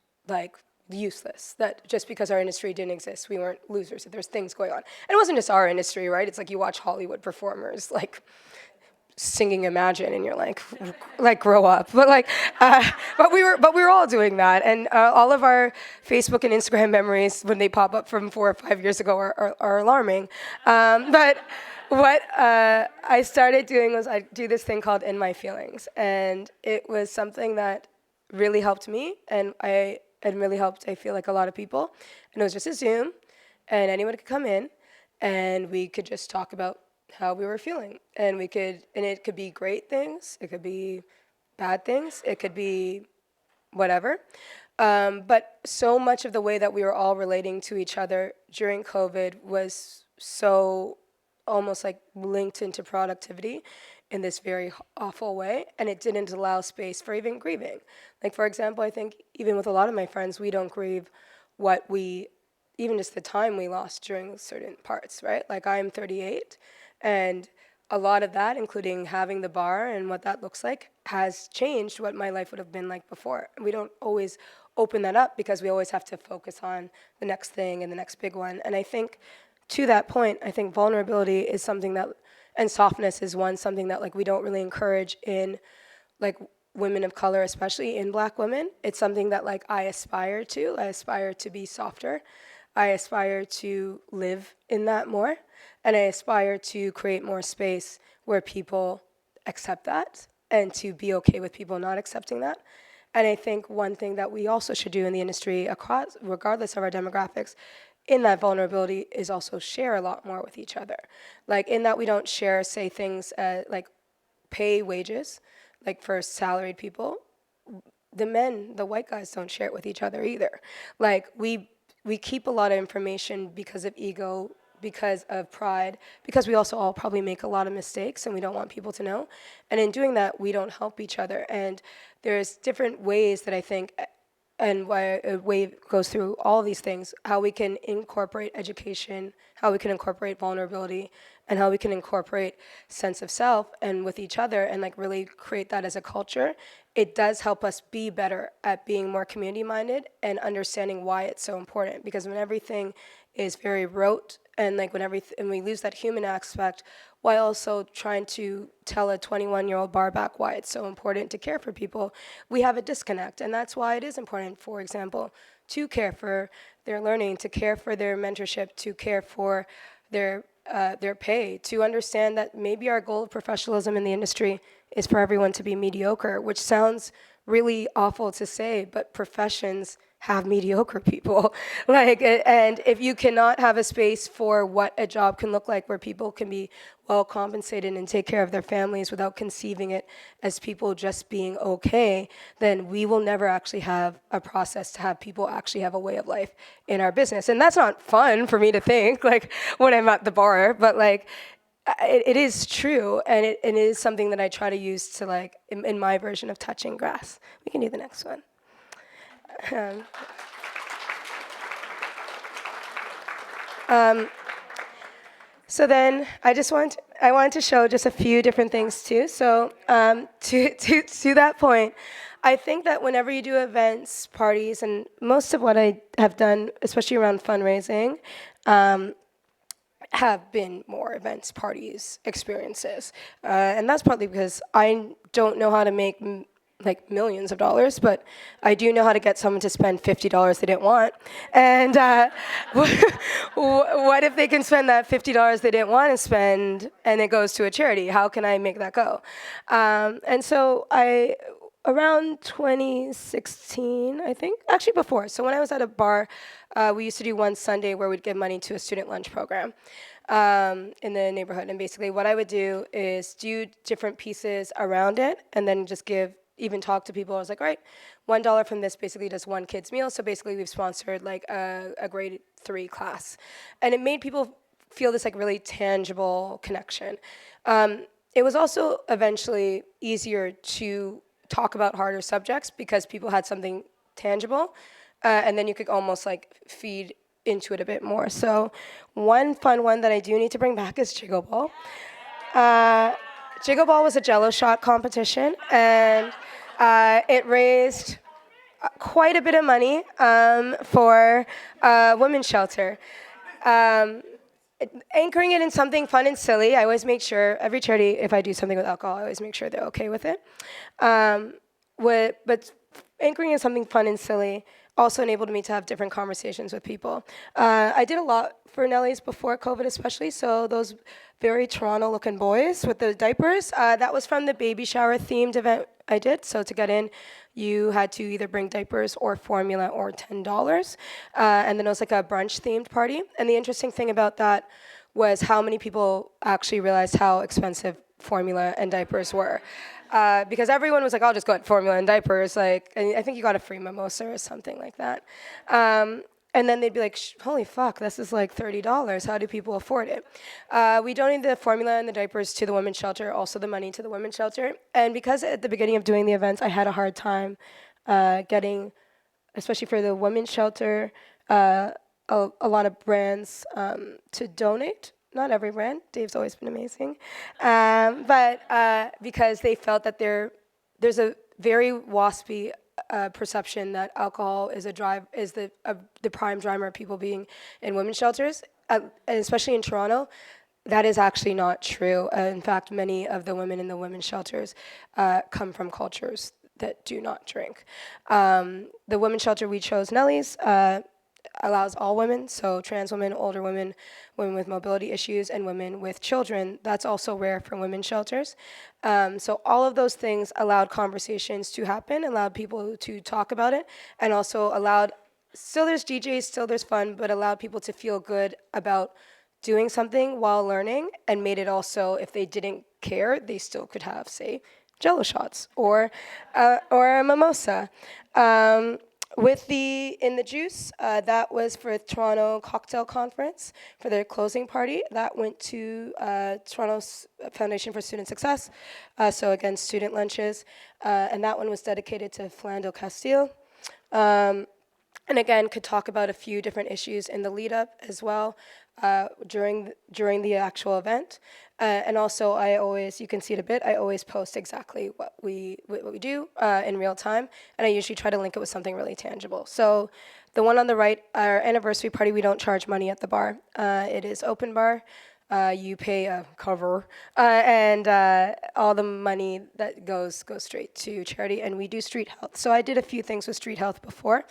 useless, that just because our industry didn't exist, we weren't losers, that there's things going on. And it wasn't just our industry, right? It's you watch Hollywood performers singing Imagine, and you're grow up. But but we were all doing that, and all of our Facebook and Instagram memories when they pop up from 4 or 5 years ago are alarming. But what I started doing was I do this thing called In My Feelings, and it was something that really helped me, and it really helped, I feel, a lot of people. And it was just a Zoom, and anyone could come in, and we could just talk about how we were feeling. And it could be great things, it could be bad things, it could be whatever. But so much of the way that we were all relating to each other during COVID was so almost linked into productivity in this very awful way, and it didn't allow space for even grieving. For example, I think even with a lot of my friends, we don't grieve even just the time we lost during certain parts, right? I'm 38, and a lot of that, including having the bar and what that looks like, has changed what my life would have been like before. We don't always open that up because we always have to focus on the next thing and the next big one. And I think to that point, I think vulnerability is something that, and softness is something that we don't really encourage in women of color, especially in Black women. It's something that like I aspire to. I aspire to be softer. I aspire to live in that more. And I aspire to create more space where people accept that and to be okay with people not accepting that. And I think one thing that we also should do in the industry, across, regardless of our demographics, in that vulnerability is also share a lot more with each other. Like in that we don't share, say things like pay wages, like for salaried people. The men, the white guys don't share it with each other either. Like we keep a lot of information because of ego, because of pride, because we also all probably make a lot of mistakes and we don't want people to know. And in doing that, we don't help each other. And there's different ways that I think, and why a wave goes through all these things, how we can incorporate education, how we can incorporate vulnerability, and how we can incorporate sense of self and with each other and like really create that as a culture. It does help us be better at being more community-minded and understanding why it's so important. Because when everything is very rote and like when we lose that human aspect, while also trying to tell a 21-year-old bar back why it's so important to care for people, we have a disconnect. And that's why it is important, for example, to care for their learning, to care for their mentorship, to care for their pay, to understand that maybe our goal of professionalism in the industry is for everyone to be mediocre, which sounds really awful to say, but professions have mediocre people. And if you cannot have a space for what a job can look like where people can be well compensated and take care of their families without conceiving it as people just being okay, then we will never actually have a process to have people actually have a way of life in our business. And that's not fun for me to think, like when I'm at the bar, but like, it is true, and it is something that I try to use to like, in my version of touching grass. We can do the next one. So then I wanted to show just a few different things too. So to that point, I think that whenever you do events, parties, and most of what I have done, especially around fundraising, have been more events, parties, experiences. And that's partly because I don't know how to make like millions of dollars, but I do know how to get someone to spend $50 they didn't want. And what if they can spend that $50 they didn't want to spend and it goes to a charity? How can I make that go? And so around 2016, I think, actually before. So when I was at a bar, we used to do one Sunday where we'd give money to a student lunch program in the neighborhood. And basically what I would do is do different pieces around it and then just even talk to people. I was like, all right, $1 from this basically does one kid's meal. So basically we've sponsored like a grade 3 class. And it made people feel this like really tangible connection. It was also eventually easier to talk about harder subjects because people had something tangible, and then you could almost like feed into it a bit more. So one fun one that I do need to bring back is Jiggle Ball. Jiggle Ball was a Jello shot competition, and it raised quite a bit of money for a women's shelter. Anchoring it in something fun and silly, I always make sure, every charity, if I do something with alcohol, I always make sure they're okay with it. But anchoring in something fun and silly also enabled me to have different conversations with people. I did a lot for Nelly's before COVID especially, so those very Toronto-looking boys with the diapers, that was from the baby shower themed event I did. So to get in, you had to either bring diapers or formula or $10. And then it was like a brunch-themed party. And the interesting thing about that was how many people actually realized how expensive formula and diapers were. Because everyone was like, I'll just go at formula and diapers. Like, and I think you got a free mimosa or something like that. And then they'd be like, holy fuck, this is like $30. How do people afford it? We donated the formula and the diapers to the women's shelter, also the money to the women's shelter. And because at the beginning of doing the events, I had a hard time getting, especially for the women's shelter, a lot of brands to donate. Not every brand. Dave's always been amazing. But because they felt that there's a very waspy perception that alcohol is the prime driver of people being in women's shelters, and especially in Toronto. That is actually not true. In fact, many of the women in the women's shelters come from cultures that do not drink. The women's shelter we chose, Nellie's, allows all women, so trans women, older women, women with mobility issues, and women with children. That's also rare for women's shelters. So all of those things allowed conversations to happen, allowed people to talk about it, and also allowed, still there's DJs, still there's fun, but allowed people to feel good about doing something while learning, and made it also, if they didn't care, they still could have, say, Jello shots or a mimosa. In the juice, that was for Toronto Cocktail Conference for their closing party. That went to Toronto's Foundation for Student Success, so again, student lunches. And that one was dedicated to Philando Castile. And again, could talk about a few different issues in the lead up as well during the actual event. And also, I always, you can see it a bit, I always post exactly what we do in real time, and I usually try to link it with something really tangible. So the one on the right, our anniversary party, we don't charge money at the bar. It is open bar. You pay a cover, and all the money that goes straight to charity, and we do street health. So I did a few things with street health before.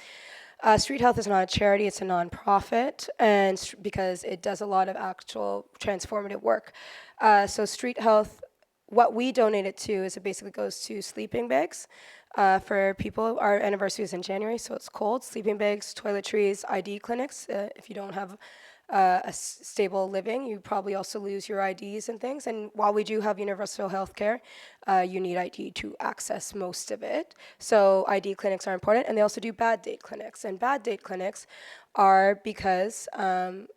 Street Health is not a charity, it's a nonprofit, and because it does a lot of actual transformative work. So Street Health, what we donate it to is it basically goes to sleeping bags for people. Our anniversary is in January, so it's cold. Sleeping bags, toiletries, ID clinics. If you don't have stable living, you probably also lose your IDs and things. And while we do have universal health care, you need ID to access most of it. So ID clinics are important, and they also do bad date clinics. And bad date clinics are because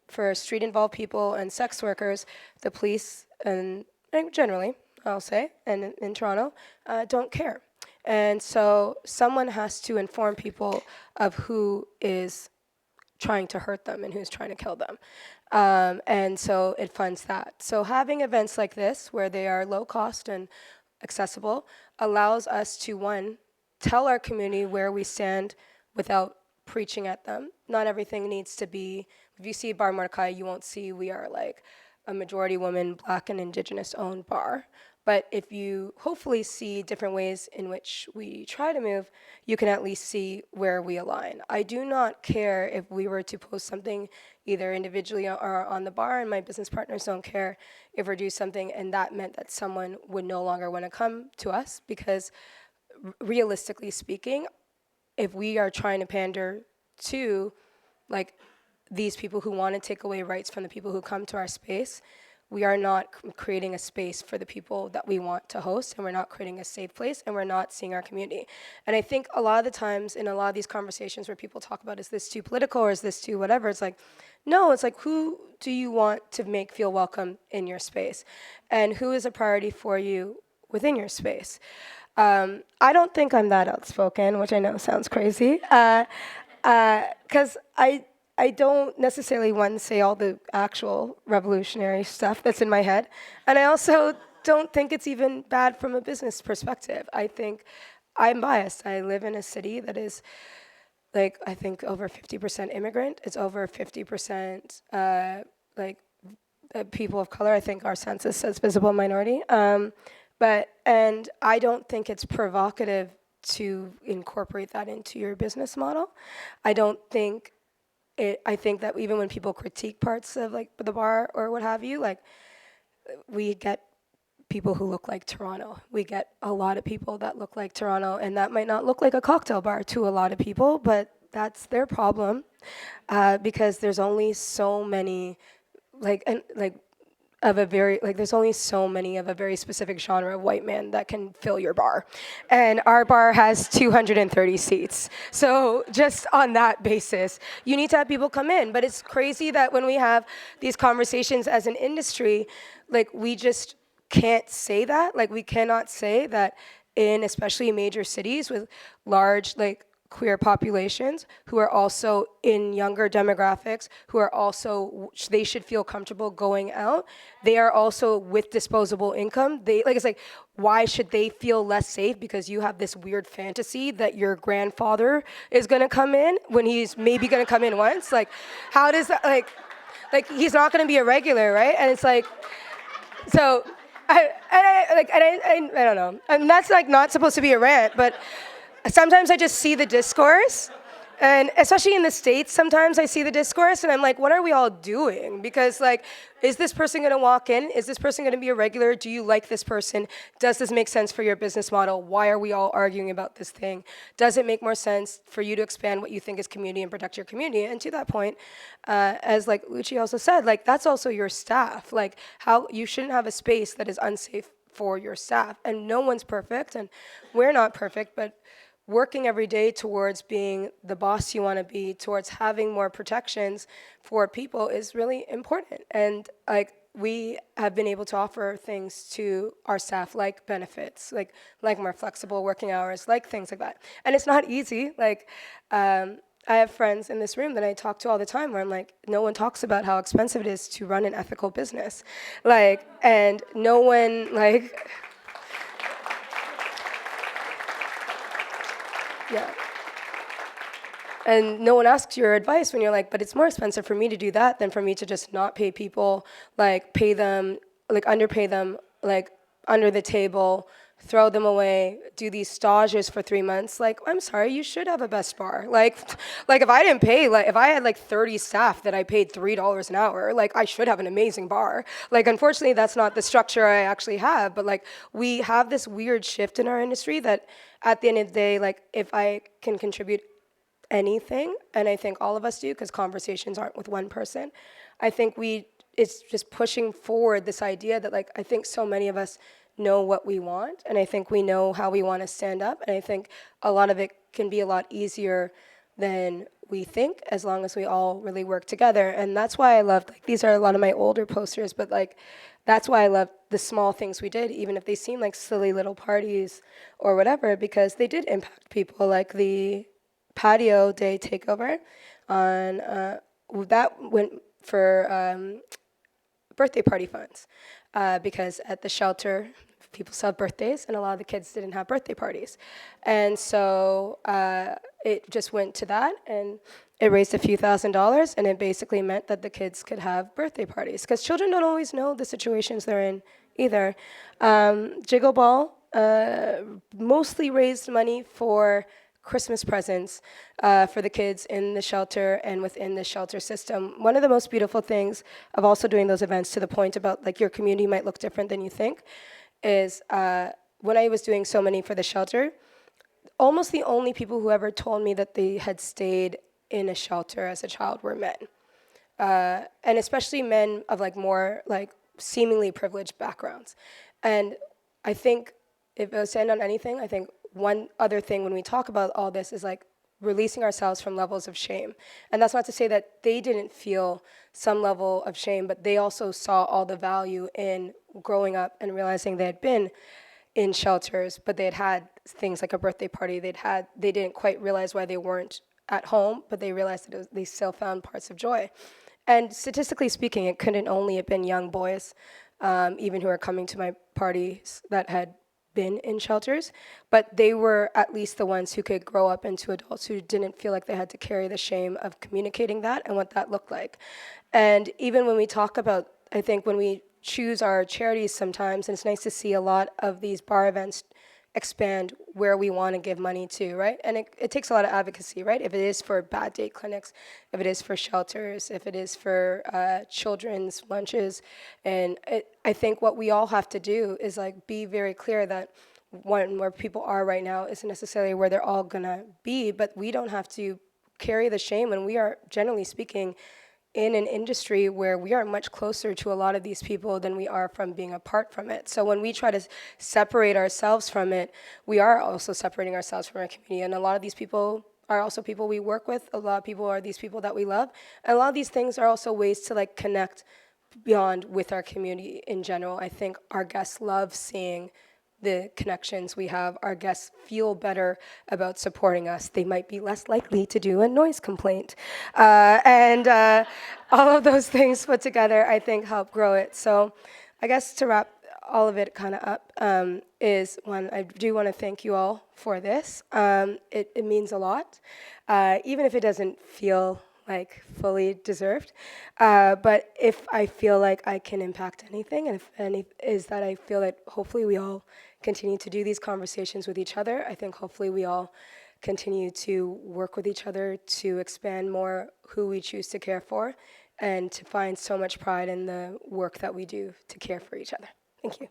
for street-involved people and sex workers, the police, and generally, I'll say, and in Toronto, don't care. And so someone has to inform people of who is trying to hurt them and who's trying to kill them. And so it funds that. So having events like this, where they are low cost and accessible, allows us to, one, tell our community where we stand without preaching at them. Not everything needs to be, if you see Bar Mordecai, you won't see we are like a majority woman, Black and Indigenous owned bar. But if you hopefully see different ways in which we try to move, you can at least see where we align. I do not care if we were to post something either individually or on the bar, and my business partners don't care if we do something and that meant that someone would no longer want to come to us, because realistically speaking, if we are trying to pander to like these people who want to take away rights from the people who come to our space, we are not creating a space for the people that we want to host, and we're not creating a safe place, and we're not seeing our community. And I think a lot of the times in a lot of these conversations where people talk about, is this too political or is this too whatever, it's like, no, it's like, who do you want to make feel welcome in your space? And who is a priority for you within your space? I don't think I'm that outspoken, which I know sounds crazy, because I don't necessarily want to say all the actual revolutionary stuff that's in my head. And I also don't think it's even bad from a business perspective. I think I'm biased. I live in a city that is, like, I think over 50% immigrant. It's over 50% people of color. I think our census says visible minority. And I don't think it's provocative to incorporate that into your business model. I think that even when people critique parts of like the bar or what have you, like we get people who look like Toronto. We get a lot of people that look like Toronto, and that might not look like a cocktail bar to a lot of people, but that's their problem because there's only so many there's only so many of a very specific genre of white man that can fill your bar. And our bar has 230 seats. So just on that basis, you need to have people come in. But it's crazy that when we have these conversations as an industry, like we just can't say that. Like we cannot say that in especially major cities with large like queer populations who are also in younger demographics, who are also, they should feel comfortable going out. They are also with disposable income. It's like, why should they feel less safe because you have this weird fantasy that your grandfather is gonna come in when he's maybe gonna come in once? Like, how does that, like he's not gonna be a regular, right? And it's like, so I don't know. And that's like not supposed to be a rant, but sometimes I just see the discourse. And especially in the States, sometimes I see the discourse and I'm like, what are we all doing? Because like, is this person gonna walk in? Is this person gonna be a regular? Do you like this person? Does this make sense for your business model? Why are we all arguing about this thing? Does it make more sense for you to expand what you think is community and protect your community? And to that point, as like Lucia also said, like that's also your staff. Like how you shouldn't have a space that is unsafe for your staff. And no one's perfect and we're not perfect, but working every day towards being the boss you want to be, towards having more protections for people is really important. And like we have been able to offer things to our staff like benefits, like more flexible working hours, like things like that. And it's not easy. Like I have friends in this room that I talk to all the time where I'm like, no one talks about how expensive it is to run an ethical business. Like, and no one like, yeah. And no one asks your advice when you're like, but it's more expensive for me to do that than for me to just not pay people, like pay them, like underpay them, like under the table, throw them away, do these stages for 3 months. Like, I'm sorry, you should have a best bar. Like if I didn't pay, like if I had like 30 staff that I paid $3 an hour, like I should have an amazing bar. Like, unfortunately, that's not the structure I actually have. But like, we have this weird shift in our industry that at the end of the day, like if I can contribute anything, and I think all of us do, because conversations aren't with one person, I think it's just pushing forward this idea that like, I think so many of us know what we want, and I think we know how we want to stand up, and I think a lot of it can be a lot easier than we think as long as we all really work together. And that's why I love, like these are a lot of my older posters, but like that's why I love the small things we did, even if they seem like silly little parties or whatever, because they did impact people, like the patio day takeover on that went for birthday party funds, because at the shelter people still have birthdays and a lot of the kids didn't have birthday parties, and so it just went to that, and it raised a few $1,000s, and it basically meant that the kids could have birthday parties, because children don't always know the situations they're in either. Jiggle Ball mostly raised money for Christmas presents for the kids in the shelter and within the shelter system. One of the most beautiful things of also doing those events, to the point about like your community might look different than you think, is when I was doing so many for the shelter, almost the only people who ever told me that they had stayed in a shelter as a child were men. And especially men of like more like seemingly privileged backgrounds. And I think if I was to end on anything, I think one other thing when we talk about all this is like releasing ourselves from levels of shame. And that's not to say that they didn't feel some level of shame, but they also saw all the value in growing up and realizing they had been in shelters, but they had had things like a birthday party. They didn't quite realize why they weren't at home, but they realized that they still found parts of joy. And statistically speaking, it couldn't only have been young boys, even who are coming to my parties that had been in shelters, but they were at least the ones who could grow up into adults who didn't feel like they had to carry the shame of communicating that and what that looked like. And even when we talk about, I think when we choose our charities sometimes, and it's nice to see a lot of these bar events expand where we want to give money to, right? And it takes a lot of advocacy, right? If it is for bad day clinics, if it is for shelters, if it is for children's lunches, and I think what we all have to do is like be very clear that where people are right now isn't necessarily where they're all gonna be, but we don't have to carry the shame when we are, generally speaking, in an industry where we are much closer to a lot of these people than we are from being apart from it. So when we try to separate ourselves from it, we are also separating ourselves from our community. And a lot of these people are also people we work with. A lot of people are these people that we love. And a lot of these things are also ways to like connect beyond with our community in general. I think our guests love seeing the connections we have. Our guests feel better about supporting us. They might be less likely to do a noise complaint. And all of those things put together, I think, help grow it. So I guess to wrap all of it kind of up is, one, I do want to thank you all for this. It means a lot. Even if it doesn't feel like fully deserved. But if I feel like I can impact anything, and if any is that I feel that hopefully we all continue to do these conversations with each other. I think hopefully we all continue to work with each other to expand more who we choose to care for, and to find so much pride in the work that we do to care for each other. Thank you.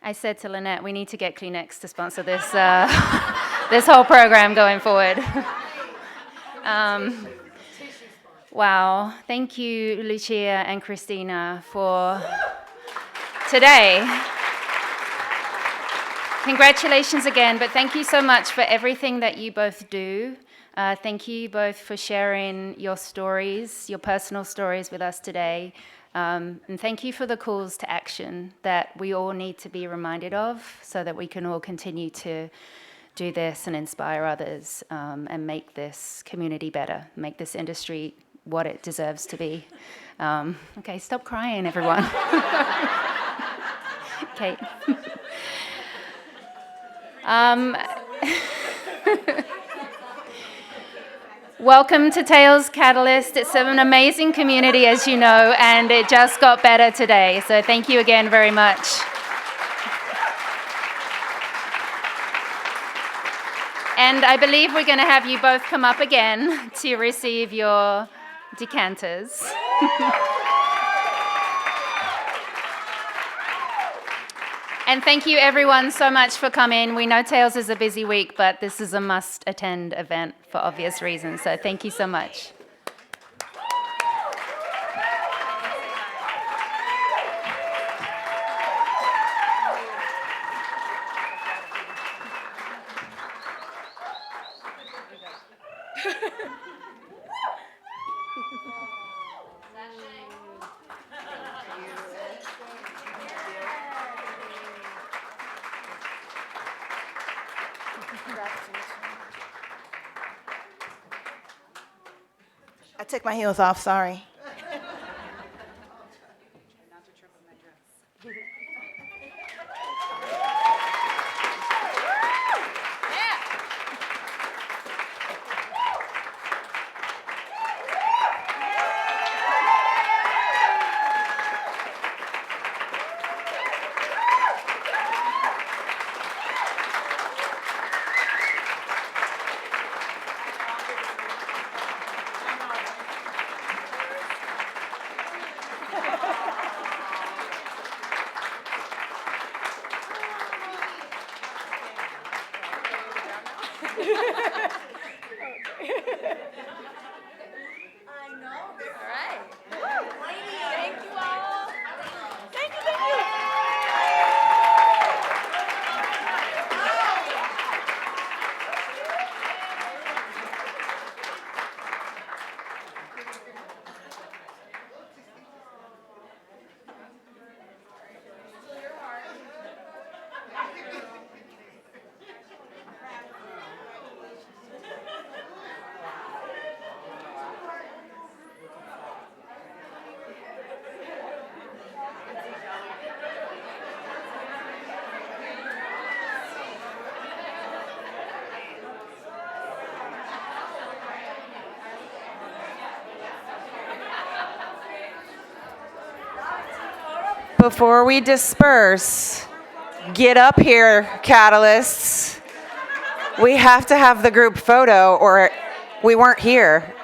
I said to Lynette, we need to get Kleenex to sponsor this this whole program going forward. Wow, thank you, Lucia and Christina, for today. Congratulations again, but thank you so much for everything that you both do. Thank you both for sharing your stories, your personal stories with us today. And thank you for the calls to action that we all need to be reminded of so that we can all continue to do this and inspire others, and make this community better, make this industry what it deserves to be. Okay, stop crying, everyone. Okay. Welcome to Tales Catalyst. It's an amazing community, as you know, and it just got better today. So thank you again very much. And I believe we're going to have you both come up again to receive your decanters. And thank you everyone so much for coming. We know Tales is a busy week, but this is a must-attend event for obvious reasons. So thank you so much. I took my heels off, sorry. Before we disperse, get up here, Catalysts. We have to have the group photo or we weren't here.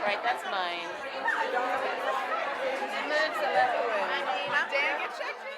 right, that's mine. Moves the left one. Dang it, check.